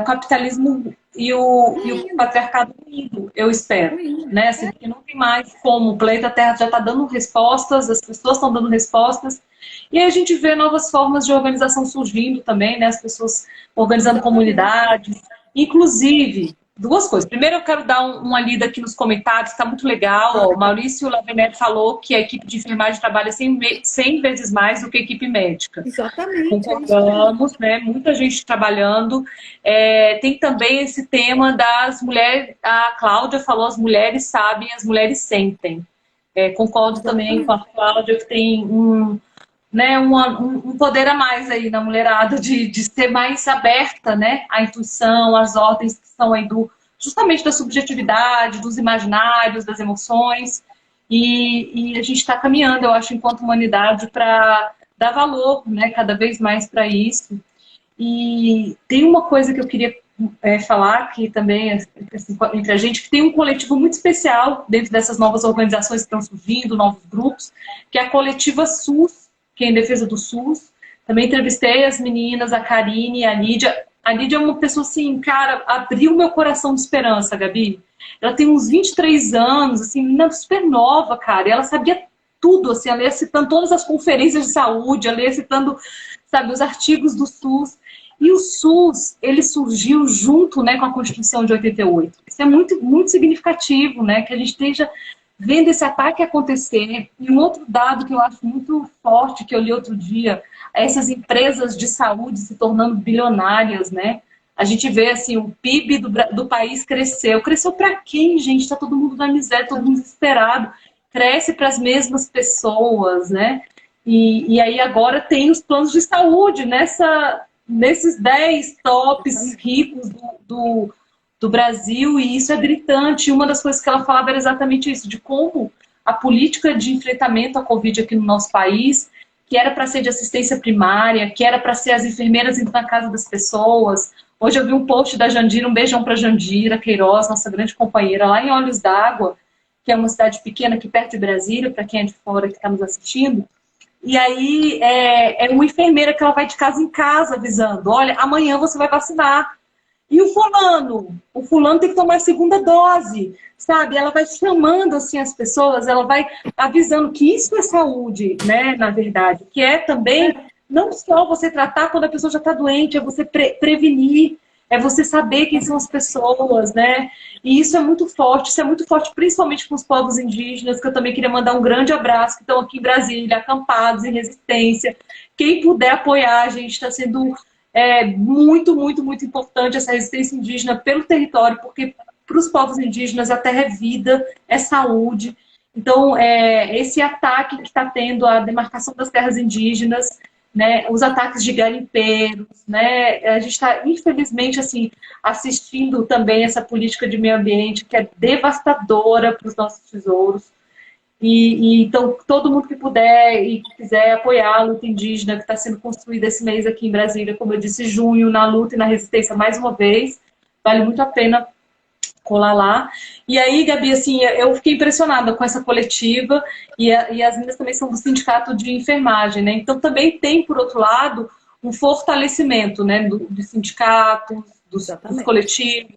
o capitalismo e o patriarcado unido, eu espero. Né? Assim, porque não tem mais como. O planeta Terra já está dando respostas, as pessoas estão dando respostas. E aí a gente vê novas formas de organização surgindo também, né? As pessoas organizando comunidades. Inclusive, duas coisas. Primeiro, eu quero dar uma lida aqui nos comentários, está muito legal. Ó, o Maurício Lavenet falou que a equipe de enfermagem trabalha 100 vezes mais do que a equipe médica. Exatamente. Concordamos, né? Muita gente trabalhando. Tem também esse tema das mulheres. A Cláudia falou: as mulheres sabem, as mulheres sentem. Concordo também com a Cláudia que tem um poder a mais aí na mulherada de ser mais aberta, né, à intuição, às ordens que são aí justamente da subjetividade, dos imaginários, das emoções. E a gente está caminhando, eu acho, enquanto humanidade, para dar valor, né, cada vez mais para isso. E tem uma coisa que eu queria falar, que também, assim, entre a gente, que tem um coletivo muito especial dentro dessas novas organizações que estão surgindo, novos grupos, que é a coletiva SUS, que é em defesa do SUS. Também entrevistei as meninas, a Karine e a Lídia. A Lídia é uma pessoa assim, cara, abriu meu coração de esperança, Gabi. Ela tem uns 23 anos, assim, menina super nova, cara. E ela sabia tudo, assim, ela ia citando todas as conferências de saúde, ela ia citando, sabe, os artigos do SUS. E o SUS, ele surgiu junto, né, com a Constituição de 88. Isso é muito, muito significativo, né, que a gente esteja vendo esse ataque acontecer. E um outro dado que eu acho muito forte, que eu li outro dia, é essas empresas de saúde se tornando bilionárias, né? A gente vê, assim, o PIB do país cresceu. Cresceu para quem, gente? Está todo mundo na miséria, todo mundo desesperado. Cresce para as mesmas pessoas, né? E aí agora tem os planos de saúde nesses 10 tops ricos do Brasil, e isso é gritante. Uma das coisas que ela falava era exatamente isso, de como a política de enfrentamento à Covid aqui no nosso país, que era para ser de assistência primária, que era para ser as enfermeiras indo na casa das pessoas. Hoje eu vi um post da Jandira, um beijão para Jandira Queiroz, nossa grande companheira, lá em Olhos d'Água, que é uma cidade pequena aqui perto de Brasília, para quem é de fora que está nos assistindo. E aí é uma enfermeira que ela vai de casa em casa avisando, olha, amanhã você vai vacinar. E o fulano tem que tomar a segunda dose, sabe? Ela vai chamando assim as pessoas, ela vai avisando que isso é saúde, né? Na verdade, que é também não só você tratar quando a pessoa já está doente, é você prevenir, é você saber quem são as pessoas, né? E isso é muito forte principalmente com os povos indígenas, que eu também queria mandar um grande abraço, que estão aqui em Brasília, acampados em resistência. Quem puder apoiar, a gente está sendo muito, muito, muito importante essa resistência indígena pelo território, porque para os povos indígenas a terra é vida, é saúde. Então, esse ataque que está tendo à demarcação das terras indígenas, né, os ataques de garimpeiros, né, a gente está, infelizmente, assim, assistindo também essa política de meio ambiente que é devastadora para os nossos tesouros. Então, todo mundo que puder e que quiser apoiar a luta indígena que está sendo construída esse mês aqui em Brasília, como eu disse, junho, na luta e na resistência mais uma vez, vale muito a pena colar lá. E aí, Gabi, assim, eu fiquei impressionada com essa coletiva e as meninas também são do sindicato de enfermagem, né? Então, também tem, por outro lado, um fortalecimento, né, dos sindicatos, dos coletivos,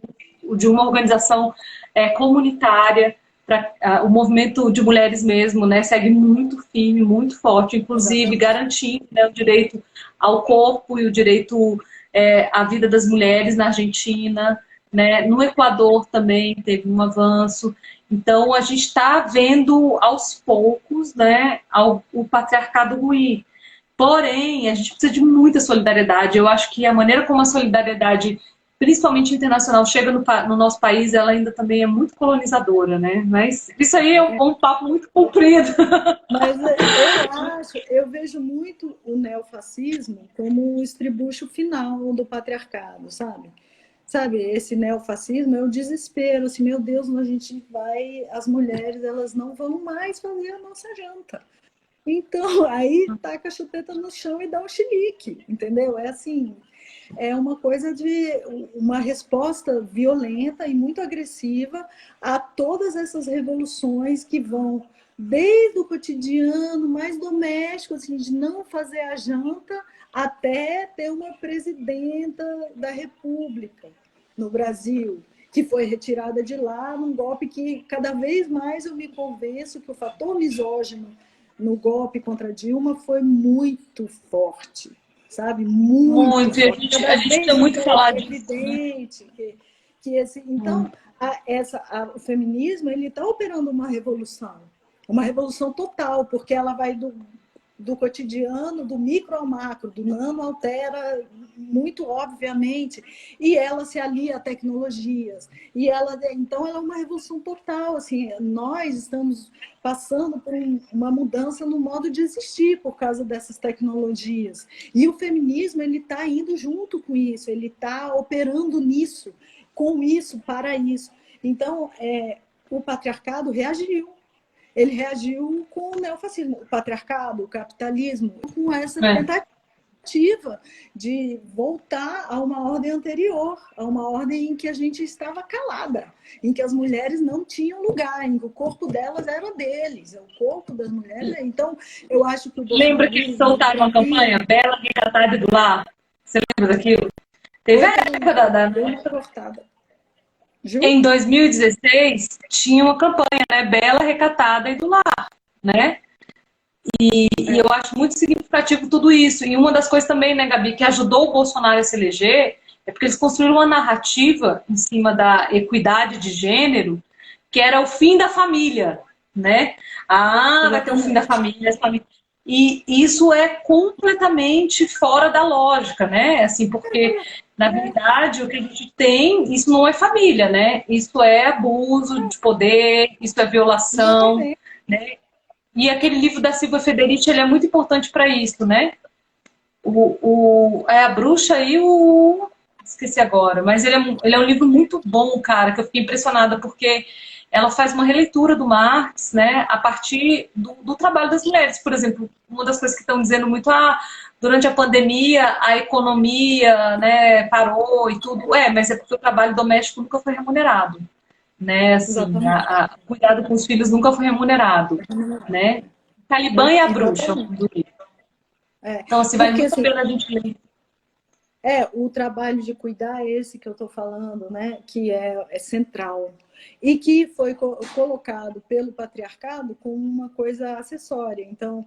de uma organização comunitária. O movimento de mulheres mesmo, né, segue muito firme, muito forte, inclusive garantindo, né, o direito ao corpo e o direito à vida das mulheres na Argentina, né, no Equador também teve um avanço. Então a gente está vendo aos poucos, né, o patriarcado ruir. Porém, a gente precisa de muita solidariedade. Eu acho que a maneira como a solidariedade, principalmente internacional, chega no nosso país, ela ainda também é muito colonizadora, né? Mas isso aí é um papo muito comprido. Mas eu vejo muito o neofascismo como um estribucho final do patriarcado, sabe? Sabe, esse neofascismo é o desespero, assim, meu Deus, as mulheres, elas não vão mais fazer a nossa janta. Então, aí taca a chupeta no chão e dá um chilique, entendeu? É assim, é uma coisa de uma resposta violenta e muito agressiva a todas essas revoluções que vão desde o cotidiano mais doméstico, assim, de não fazer a janta, até ter uma presidenta da República no Brasil, que foi retirada de lá num golpe que cada vez mais eu me convenço que o fator misógino no golpe contra Dilma foi muito forte, sabe? Muito forte. A gente tem muito falar disso. Evidente que esse, então, o feminismo ele está operando uma revolução total, porque ela vai do cotidiano, do micro ao macro, do nano altera muito obviamente, e ela se alia a tecnologias, então ela é uma revolução total, assim, nós estamos passando por uma mudança no modo de existir por causa dessas tecnologias, e o feminismo ele está indo junto com isso, ele está operando nisso, com isso, para isso, então o patriarcado reagiu. Ele reagiu com o neofascismo, o patriarcado, o capitalismo, com essa tentativa de voltar a uma ordem anterior, a uma ordem em que a gente estava calada, em que as mulheres não tinham lugar, em que o corpo delas era deles, o corpo das mulheres. Então, eu acho que o Lembra que eles soltaram uma campanha Bela Ricatada do Lar? Você lembra daquilo? Teve a Oi, época Carolina, da deu uma cortada. Ju? Em 2016, tinha uma campanha, né? Bela, Recatada e do Lar, né? E eu É, acho muito significativo tudo isso. E uma das coisas também, né, Gabi, que ajudou o Bolsonaro a se eleger é porque eles construíram uma narrativa em cima da equidade de gênero, que era o fim da família, né? Ah, vai ter o fim da exatamente. família, as famílias. E isso é completamente fora da lógica, né? Assim, porque, na É, verdade, o que a gente tem, isso não é família, né? Isso é abuso de poder, isso é violação, exatamente. né? E aquele livro da Silvia Federici, ele é muito importante para isso, né? É a bruxa e o... Esqueci agora, mas ele é um livro muito bom, cara, que eu fiquei impressionada, porque ela faz uma releitura do Marx, né, a partir do trabalho das mulheres. Por exemplo, uma das coisas que estão dizendo muito, durante a pandemia, a economia, né, parou e tudo. Mas é porque o trabalho doméstico nunca foi remunerado, né, assim, Exatamente. o cuidado com os filhos nunca foi remunerado, né. Talibã e a bruxa, Exatamente. do livro. É, Então, assim, vale porque muito a assim, pena a gente ler. o trabalho de cuidar é esse que eu estou falando, né? Que é central. E que foi colocado pelo patriarcado como uma coisa acessória. Então,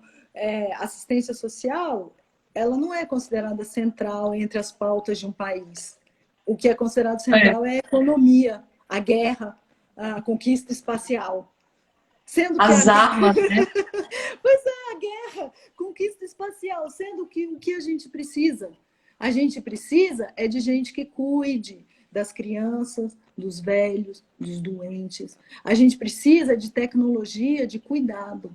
assistência social, ela não é considerada central entre as pautas de um país. O que é considerado É, central é a economia, a guerra, a conquista espacial. Sendo que a as armas, né? Pois é, a guerra, conquista espacial, sendo que o que a gente precisa? A gente precisa é de gente que cuide das crianças, dos velhos, dos doentes. A gente precisa de tecnologia de cuidado.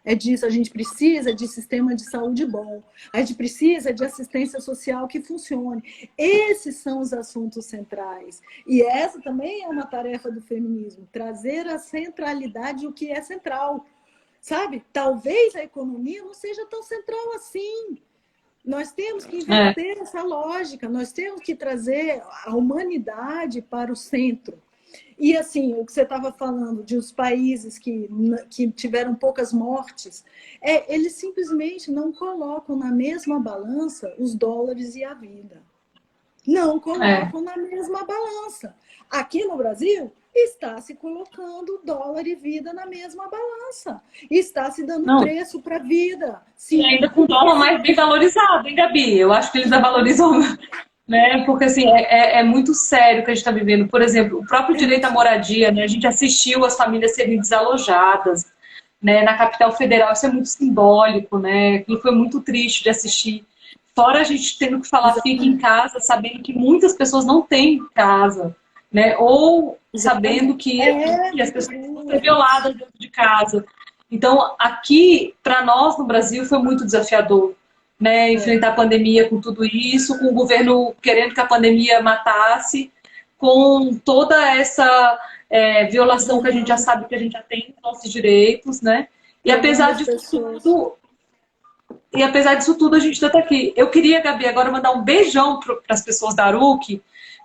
É disso, a gente precisa de sistema de saúde bom, a gente precisa de assistência social que funcione. Esses são os assuntos centrais. E essa também é uma tarefa do feminismo, trazer a centralidade o que é central. Sabe? Talvez a economia não seja tão central assim. Nós temos que É, inverter essa lógica, nós temos que trazer a humanidade para o centro. E assim, o que você estava falando de os países que tiveram poucas mortes, eles simplesmente não colocam na mesma balança os dólares e a vida. Não é. colocam na mesma balança. Aqui no Brasil, está se colocando dólar e vida na mesma balança. Está se dando Não, preço para a vida. e Sim. ainda com o dólar Esse, mais bem valorizado, hein, Gabi? Eu acho que eles valorizam, né? Porque, assim, é muito sério o que a gente está vivendo. Por exemplo, o próprio é direito muito à sério. moradia, né? A gente assistiu as famílias serem desalojadas, né? Na capital federal, isso é muito simbólico, né? Aquilo foi muito triste de assistir. Fora a gente tendo que falar fique em Exatamente. casa, sabendo que muitas pessoas não têm casa, né? Ou sabendo Exatamente. que as Muito pessoas vão duro ser isso. violadas dentro de casa. Então, aqui, para nós no Brasil, foi muito desafiador, né? É. Enfrentar a pandemia com tudo isso, com o governo querendo que a pandemia matasse, com toda essa violação que a gente já Isolando, sabe que a gente já tem dos nossos direitos, né? E jogando apesar as disso pessoas. tudo, a gente está aqui. Eu queria, Gabi, agora mandar um beijão para as pessoas da Aruc,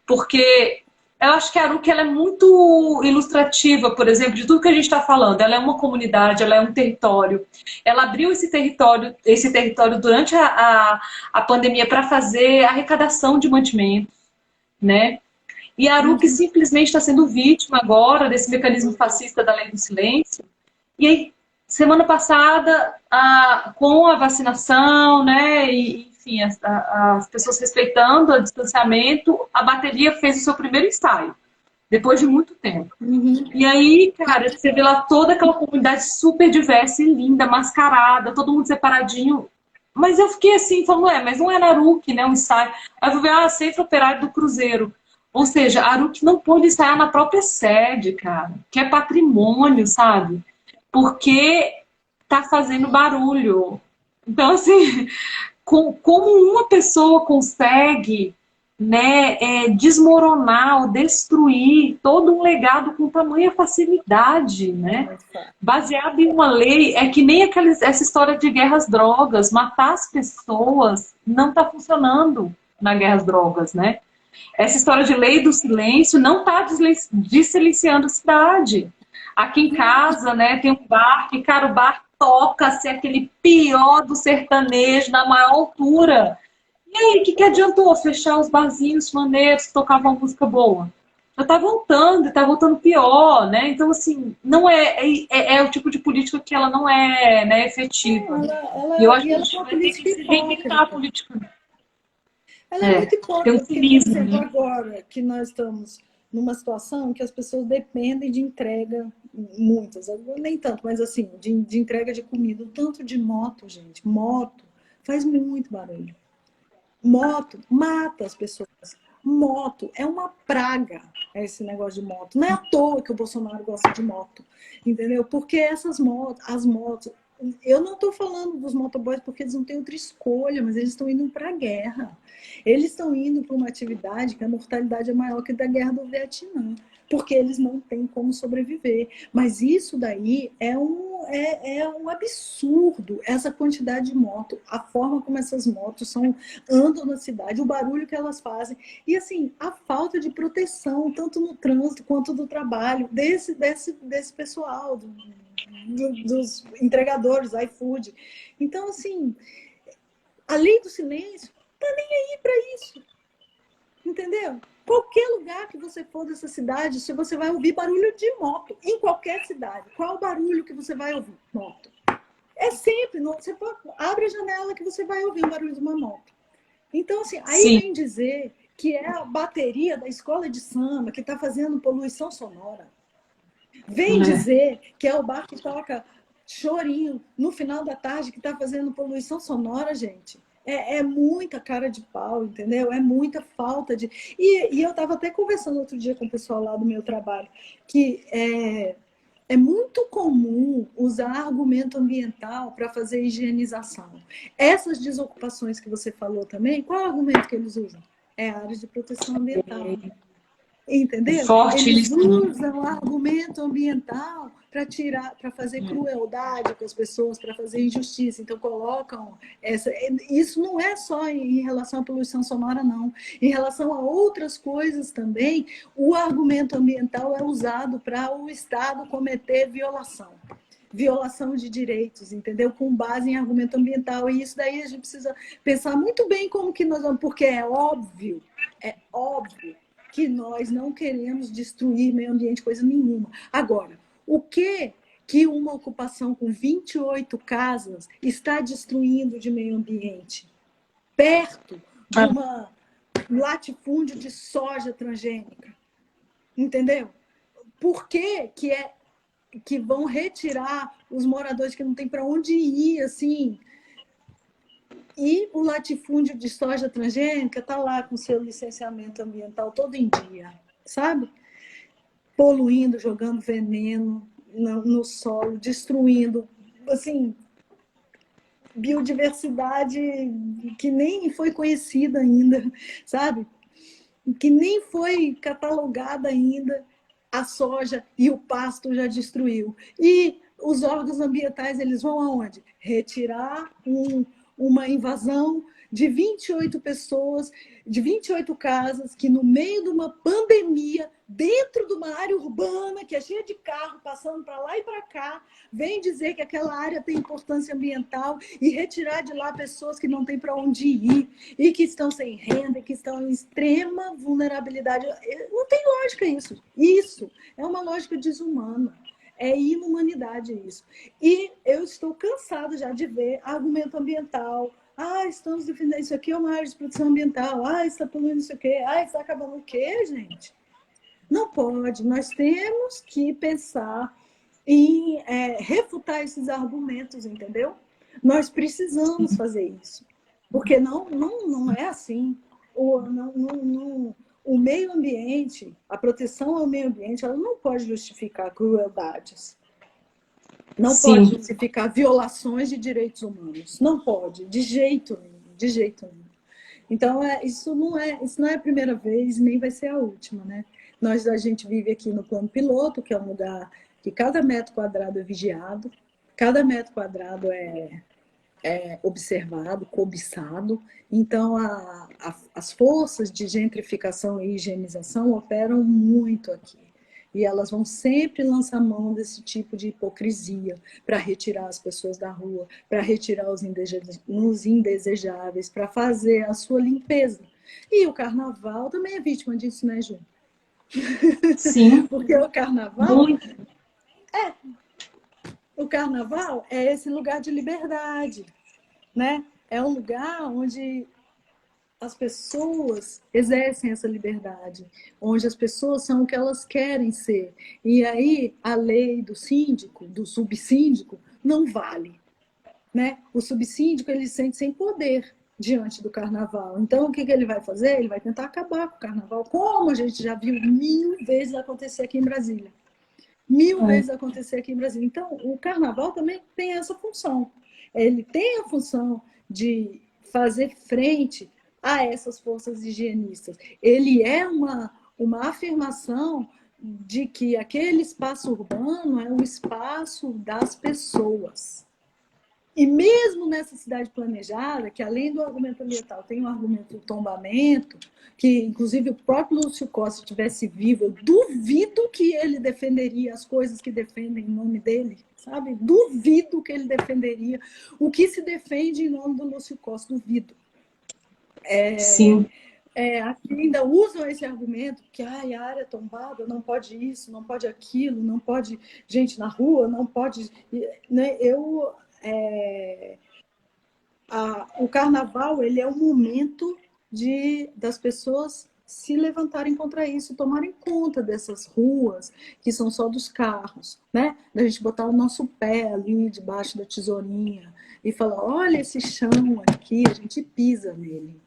porque eu acho que a Aruc ela é muito ilustrativa, por exemplo, de tudo que a gente está falando. Ela é uma comunidade, ela é um território. Ela abriu esse território durante a pandemia para fazer arrecadação de mantimentos, né? E a Aruc Uhum. simplesmente está sendo vítima agora desse mecanismo fascista da lei do silêncio. E aí, semana passada, com a vacinação, né, e, enfim, as pessoas respeitando o distanciamento, a bateria fez o seu primeiro ensaio, depois de muito tempo. Uhum. E aí, cara, você vê lá toda aquela comunidade super diversa e linda, mascarada, todo mundo separadinho. Mas eu fiquei assim, falando, mas não é Naruc, né, um ensaio. Aí eu vou ver, Centro Operário do Cruzeiro. Ou seja, a Aruc não pôde ensaiar na própria sede, cara, que é patrimônio, sabe? Porque tá fazendo barulho. Então, assim, como uma pessoa consegue, né, desmoronar ou destruir todo um legado com tamanha facilidade, É né? muito fácil. Baseado em uma lei, é que nem essa história de guerras drogas, matar as pessoas não está funcionando na guerra às drogas, né? Essa história de lei do silêncio não está desilenciando a cidade. Aqui em casa, né, tem um bar que, cara, o bar toca ser aquele pior do sertanejo na maior altura. E aí, o que adiantou fechar os barzinhos maneiros que tocavam música boa? Já tá voltando pior, né? Então, assim, não é o tipo de política que ela não é, né, efetiva. E eu acho E que a ela é gente uma vai ter política que se reinventar a hipócrita. política. Ela é É, muito tem um hipócrita, porque, por cinismo, exemplo, né? agora que nós estamos numa situação que as pessoas dependem de entrega, muitas, nem tanto, mas assim, de entrega de comida. O tanto de moto, gente, moto faz muito barulho. Moto mata as pessoas. Moto é uma praga, esse negócio de moto. Não é à toa que o Bolsonaro gosta de moto, entendeu? Porque essas motos, as motos, eu não estou falando dos motoboys porque eles não têm outra escolha, mas eles estão indo para a guerra. Eles estão indo para uma atividade que a mortalidade é maior que a da guerra do Vietnã, porque eles não têm como sobreviver. Mas isso daí é um absurdo, essa quantidade de moto, a forma como essas motos andam na cidade, o barulho que elas fazem. E assim, a falta de proteção, tanto no trânsito quanto do trabalho, desse pessoal, dos entregadores, iFood. Então, assim, a lei do silêncio tá nem aí para isso. Entendeu? Qualquer lugar que você for dessa cidade, se você vai ouvir barulho de moto, em qualquer cidade, qual o barulho que você vai ouvir? Moto. É sempre, você abre a janela que você vai ouvir o barulho de uma moto. Então, assim, aí Sim. vem dizer que é a bateria da escola de samba que está fazendo poluição sonora. Vem dizer que é o bar que toca chorinho no final da tarde que está fazendo poluição sonora, gente. É muita cara de pau, entendeu? É muita falta de. E eu estava até conversando outro dia com o pessoal lá do meu trabalho, que é muito comum usar argumento ambiental para fazer higienização. Essas desocupações que você falou também, qual é o argumento que eles usam? É a área de proteção ambiental. É Entendeu? forte Eles isso, né? usam argumento ambiental para fazer crueldade com as pessoas, para fazer injustiça. Então colocam essa. Isso não é só em relação à poluição sonora, não. Em relação a outras coisas também, o argumento ambiental é usado para o Estado cometer violação de direitos, entendeu? Com base em argumento ambiental. E isso daí a gente precisa pensar muito bem como que nós vamos, porque é óbvio que nós não queremos destruir meio ambiente, coisa nenhuma. Agora, o que uma ocupação com 28 casas está destruindo de meio ambiente? Perto de uma latifúndio de soja transgênica. Entendeu? Por que vão retirar os moradores que não têm para onde ir, assim? E o latifúndio de soja transgênica está lá com seu licenciamento ambiental todo em dia, sabe? Poluindo, jogando veneno no solo, destruindo, assim, biodiversidade que nem foi conhecida ainda, sabe? Que nem foi catalogada ainda, a soja e o pasto já destruiu. E os órgãos ambientais, eles vão aonde? Retirar uma invasão de 28 pessoas, de 28 casas, que no meio de uma pandemia, dentro de uma área urbana, que é cheia de carro, passando para lá e para cá, vem dizer que aquela área tem importância ambiental e retirar de lá pessoas que não têm para onde ir e que estão sem renda, que estão em extrema vulnerabilidade. Não tem lógica isso. Isso é uma lógica desumana. É inumanidade isso. E eu estou cansada já de ver argumento ambiental. Estamos defendendo isso aqui, é uma área de proteção ambiental. Está poluindo isso aqui. Está acabando o quê, gente? Não pode. Nós temos que pensar em refutar esses argumentos, entendeu? Nós precisamos fazer isso. Porque não é assim. O meio ambiente, a proteção ao meio ambiente, ela não pode justificar crueldades. Não pode Sim. justificar violações de direitos humanos. Não pode, de jeito nenhum, de jeito nenhum. Então, isso não é a primeira vez, nem vai ser a última, né? A gente vive aqui no plano piloto, que é um lugar que cada metro quadrado é vigiado, cada metro quadrado é observado, cobiçado. Então, as forças de gentrificação e higienização operam muito aqui. E elas vão sempre lançar mão desse tipo de hipocrisia para retirar as pessoas da rua, para retirar os indesejáveis, para fazer a sua limpeza. E o carnaval também é vítima disso, né, Ju? Sim, Porque muito. o carnaval é esse lugar de liberdade, né? É um lugar onde as pessoas exercem essa liberdade, onde as pessoas são o que elas querem ser. E aí a lei do síndico, do subsíndico, não vale, né? O subsíndico ele se sente sem poder diante do carnaval. Então o que ele vai fazer? Ele vai tentar acabar com o carnaval, como a gente já viu 1000 vezes acontecer aqui em Brasília. 1000 vezes acontecer aqui em Brasília. Então o carnaval também tem essa função. Ele tem a função de fazer frente a essas forças higienistas. Ele é uma afirmação de que aquele espaço urbano é um espaço das pessoas. E mesmo nessa cidade planejada, que além do argumento ambiental tem o argumento do tombamento, que inclusive o próprio Lúcio Costa estivesse vivo, eu duvido que ele defenderia as coisas que defendem em nome dele, sabe? Duvido que ele defenderia o que se defende em nome do Lúcio Costa, duvido. Sim. Aqui ainda usam esse argumento que a área tombada não pode isso, não pode aquilo, não pode gente na rua, não pode... Né? O carnaval ele é o momento das pessoas se levantarem contra isso, tomarem conta dessas ruas que são só dos carros, né? Da gente botar o nosso pé ali debaixo da tesourinha e falar, olha esse chão aqui, a gente pisa nele,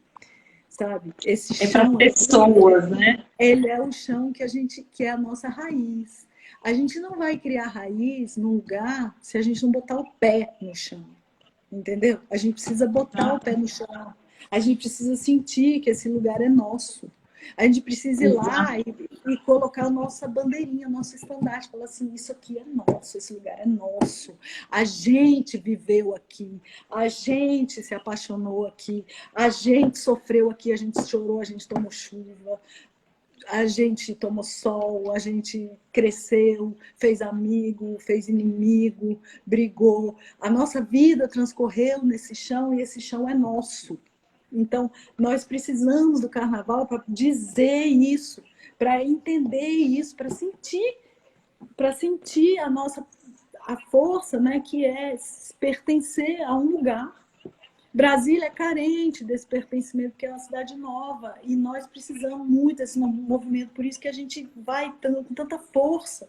sabe? Esse chão para pessoas, né? Ele é o chão que é a nossa raiz. A gente não vai criar raiz num lugar se a gente não botar o pé no chão. Entendeu? A gente precisa botar o pé no chão. A gente precisa sentir que esse lugar é nosso. A gente precisa ir lá e colocar a nossa bandeirinha, o nosso estandarte, falar assim, isso aqui é nosso, esse lugar é nosso. A gente viveu aqui, a gente se apaixonou aqui, a gente sofreu aqui, a gente chorou, a gente tomou chuva, a gente tomou sol, a gente cresceu, fez amigo, fez inimigo, brigou. A nossa vida transcorreu nesse chão e esse chão é nosso. Então, nós precisamos do carnaval para dizer isso, para entender isso, para sentir a força, né, que é pertencer a um lugar. Brasília é carente desse pertencimento, porque é uma cidade nova, e nós precisamos muito desse movimento, por isso que a gente vai com tanta força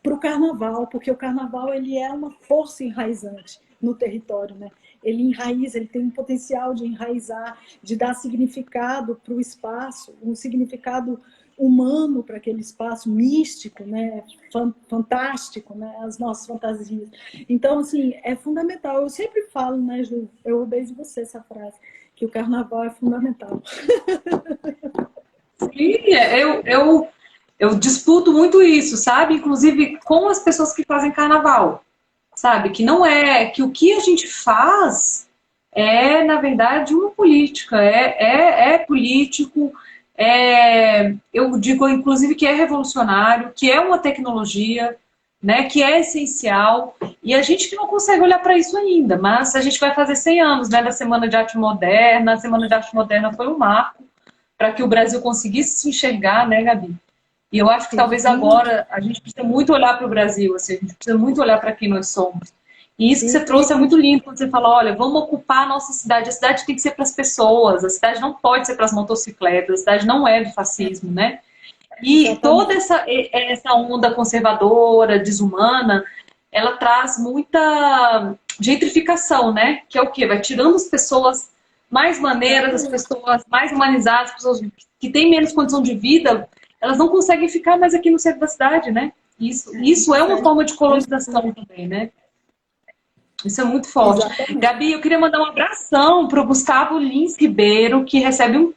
para o carnaval, porque o carnaval ele é uma força enraizante no território, né? Ele enraiza, ele tem um potencial de enraizar, de dar significado para o espaço, um significado humano para aquele espaço místico, né? Fantástico, né? As nossas fantasias. Então, assim, é fundamental. Eu sempre falo, né, Ju? Eu roubei de você essa frase, que o carnaval é fundamental. Sim, eu disputo muito isso, sabe? Inclusive com as pessoas que fazem carnaval, sabe? Que não é, que o que a gente faz é, na verdade, uma política, é político, eu digo, inclusive, que é revolucionário, que é uma tecnologia, né, que é essencial, e a gente que não consegue olhar para isso ainda, mas a gente vai fazer 100 anos, né, da Semana de Arte Moderna. A Semana de Arte Moderna foi um marco para que o Brasil conseguisse se enxergar, né, Gabi? E eu acho que talvez agora a gente precisa muito olhar para o Brasil, assim, a gente precisa muito olhar para quem nós somos. E isso que você trouxe é muito lindo, quando você fala, olha, vamos ocupar a nossa cidade. A cidade tem que ser para as pessoas, a cidade não pode ser para as motocicletas, a cidade não é do fascismo, né? E exatamente. Toda essa onda conservadora, desumana, ela traz muita gentrificação, né? Que é o quê? Vai tirando as pessoas mais maneiras, as pessoas mais humanizadas, as pessoas que têm menos condição de vida, elas não conseguem ficar mais aqui no centro da cidade, né? Isso é uma forma de colonização também, né? Isso é muito forte. Exatamente. Gabi, eu queria mandar um abração para o Gustavo Lins Ribeiro, que recebeu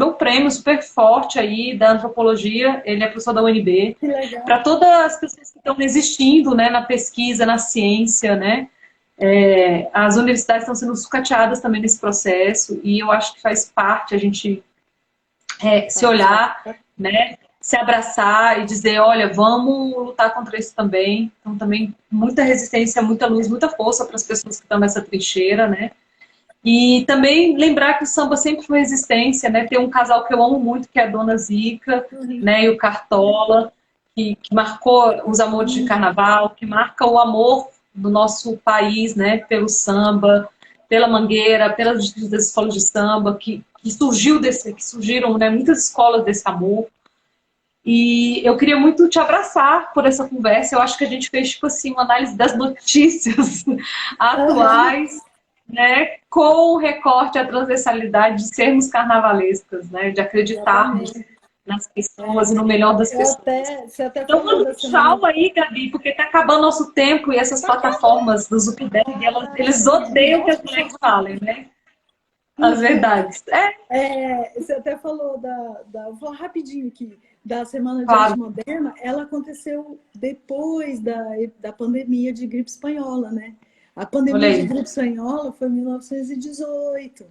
um prêmio super forte aí da antropologia. Ele é professor da UNB. Para todas as pessoas que estão resistindo, né, na pesquisa, na ciência, né? As universidades estão sendo sucateadas também nesse processo, e eu acho que faz parte a gente se olhar, né? se abraçar e dizer, olha, vamos lutar contra isso também. Então, também, muita resistência, muita luz, muita força para as pessoas que estão nessa trincheira, né? E também lembrar que o samba sempre foi resistência, né? Tem um casal que eu amo muito, que é a Dona Zica, né? E o Cartola, que marcou os amores de carnaval, que marca o amor do nosso país, né? Pelo samba, pela Mangueira, pelas escolas de samba, que surgiram, né? Muitas escolas desse amor. E eu queria muito te abraçar por essa conversa. Eu acho que a gente fez, tipo assim, uma análise das notícias atuais, né, com o recorte, a transversalidade de sermos carnavalescas, né, de acreditarmos nas pessoas e no melhor das pessoas. Você até Então, falou manda da um tchau semana. aí, Gabi, porque tá acabando nosso tempo e essas plataformas do Zuckerberg, eles odeiam que as mulheres falem, né, as verdades. Você até falou vou rapidinho aqui, da Semana de Claro. Arte Moderna, ela aconteceu depois da pandemia de gripe espanhola, né? A pandemia de gripe espanhola foi em 1918,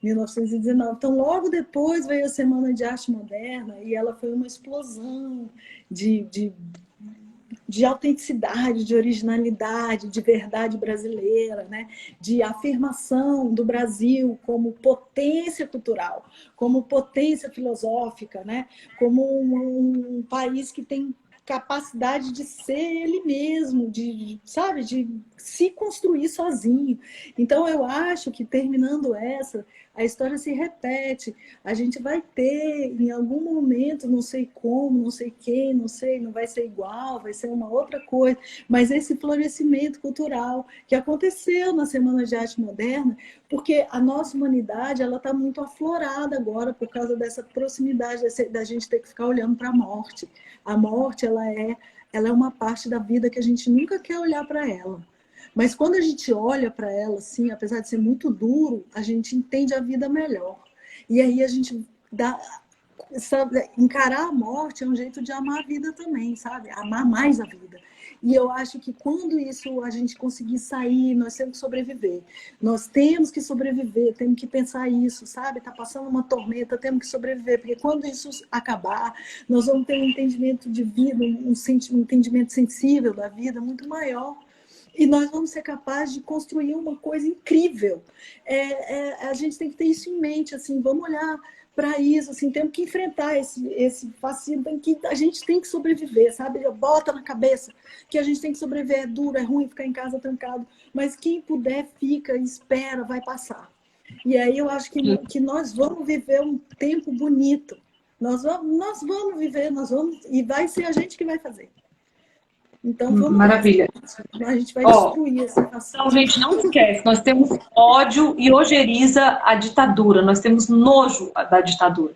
1919. Então, logo depois veio a Semana de Arte Moderna e ela foi uma explosão de autenticidade, de originalidade, de verdade brasileira, né? De afirmação do Brasil como potência cultural, como potência filosófica, né? Como um país que tem capacidade de ser ele mesmo, sabe, de se construir sozinho. Então, eu acho que, terminando a história se repete. A gente vai ter, em algum momento, não sei como, não sei quem, não sei, não vai ser igual, vai ser uma outra coisa, mas esse florescimento cultural que aconteceu na Semana de Arte Moderna, porque a nossa humanidade ela está muito aflorada agora por causa dessa proximidade da gente ter que ficar olhando para a morte. A morte ela é uma parte da vida que a gente nunca quer olhar para ela. Mas quando a gente olha para ela, assim, apesar de ser muito duro, a gente entende a vida melhor. E aí a gente encarar a morte é um jeito de amar a vida também, sabe? Amar mais a vida. E eu acho que quando isso a gente conseguir sair, nós temos que sobreviver. Nós temos que sobreviver, temos que pensar isso, sabe? Tá passando uma tormenta, temos que sobreviver, porque quando isso acabar, nós vamos ter um entendimento de vida, um entendimento sensível da vida muito maior. E nós vamos ser capazes de construir uma coisa incrível. A gente tem que ter isso em mente, assim, vamos olhar para isso, assim, temos que enfrentar esse fascínio, a gente tem que sobreviver, sabe? Bota na cabeça que a gente tem que sobreviver, é duro, é ruim ficar em casa trancado, mas quem puder fica, espera, vai passar. E aí eu acho que nós vamos viver um tempo bonito, nós vamos viver, e vai ser a gente que vai fazer. Então, vamos Maravilha. A gente vai destruir esse fascínio. Então, gente, não esquece, nós temos ódio e ojeriza a ditadura, nós temos nojo da ditadura.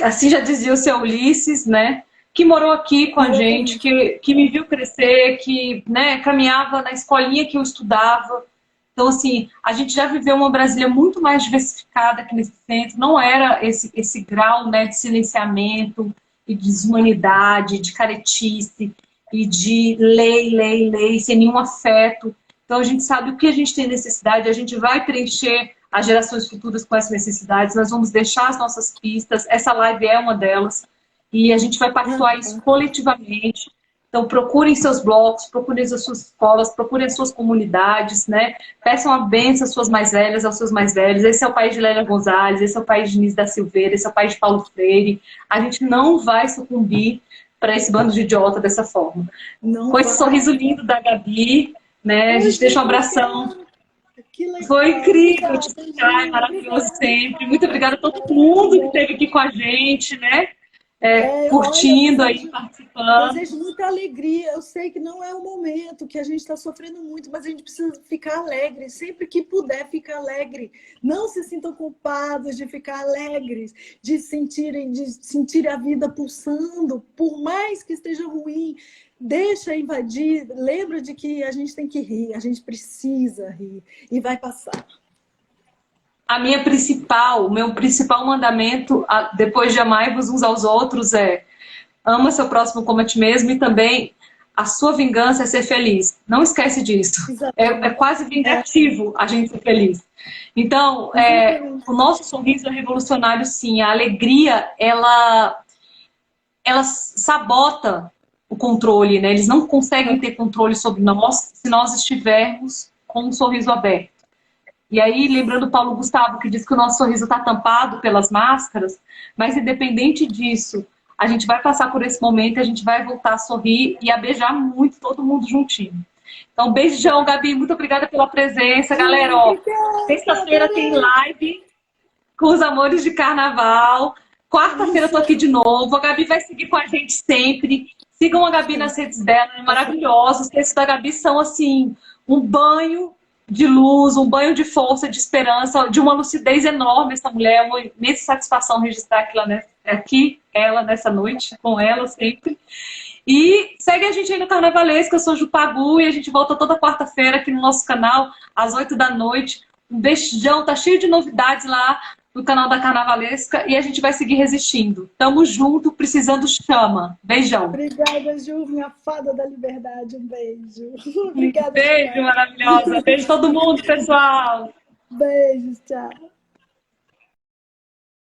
Assim já dizia o seu Ulisses, né? Que morou aqui com a gente, que me viu crescer, que, né, caminhava na escolinha que eu estudava. Então, assim, a gente já viveu uma Brasília muito mais diversificada aqui nesse centro, não era esse grau, né, de silenciamento e de desumanidade, de caretice e de lei, sem nenhum afeto. Então, a gente sabe o que a gente tem necessidade, a gente vai preencher as gerações futuras com essas necessidades, nós vamos deixar as nossas pistas, essa live é uma delas, e a gente vai pactuar isso coletivamente. Então, procurem seus blocos, procurem as suas escolas, procurem as suas comunidades, né? Peçam a bênção às suas mais velhas, aos seus mais velhos. Esse é o país de Lélia Gonzalez, esse é o país de Inês da Silveira, esse é o país de Paulo Freire. A gente não vai sucumbir para esse bando de idiota dessa forma. Com esse sorriso lindo da Gabi, né? A gente deixa um abração. Foi incrível te escutar, é maravilhoso sempre. Muito obrigada a todo mundo que esteve aqui com a gente, né? Curtindo aí, participando. Desejo muita alegria. Eu sei que não é o momento, que a gente está sofrendo muito, mas a gente precisa ficar alegre. Sempre que puder, ficar alegre. Não se sintam culpados de ficar alegres, de sentir a vida pulsando, por mais que esteja ruim. Deixa invadir. Lembra de que a gente tem que rir, a gente precisa rir e vai passar. O meu principal mandamento, depois de amar-vos uns aos outros, é ama seu próximo como a ti mesmo, e também a sua vingança é ser feliz. Não esquece disso. É quase vingativo a gente ser feliz. Então, o nosso sorriso é revolucionário, sim. A alegria, ela ela sabota o controle, né? Eles não conseguem ter controle sobre nós se nós estivermos com um sorriso aberto. E aí, lembrando o Paulo Gustavo, que diz que o nosso sorriso está tampado pelas máscaras, mas independente disso, a gente vai passar por esse momento e a gente vai voltar a sorrir e a beijar muito todo mundo juntinho. Então, beijão, Gabi, muito obrigada pela presença. Galera, ó, sexta-feira tem live com os amores de carnaval. Quarta-feira eu tô aqui de novo. A Gabi vai seguir com a gente sempre. Sigam a Gabi nas redes dela, é maravilhoso. Os textos da Gabi são, assim, um banho de luz, um banho de força, de esperança, de uma lucidez enorme essa mulher. Uma imensa satisfação registrar ela nessa noite, com ela sempre. E segue a gente aí no Carnavalesco, eu sou Ju Pagu e a gente volta toda quarta-feira aqui no nosso canal, às 8 da noite. Um beijão, tá cheio de novidades lá no canal da Carnavalesca e a gente vai seguir resistindo. Tamo junto, precisando chama. Beijão. Obrigada, Ju, minha fada da liberdade. Um beijo. Obrigada. Beijo, maravilhosa. Beijo todo mundo, pessoal. Beijos, tchau.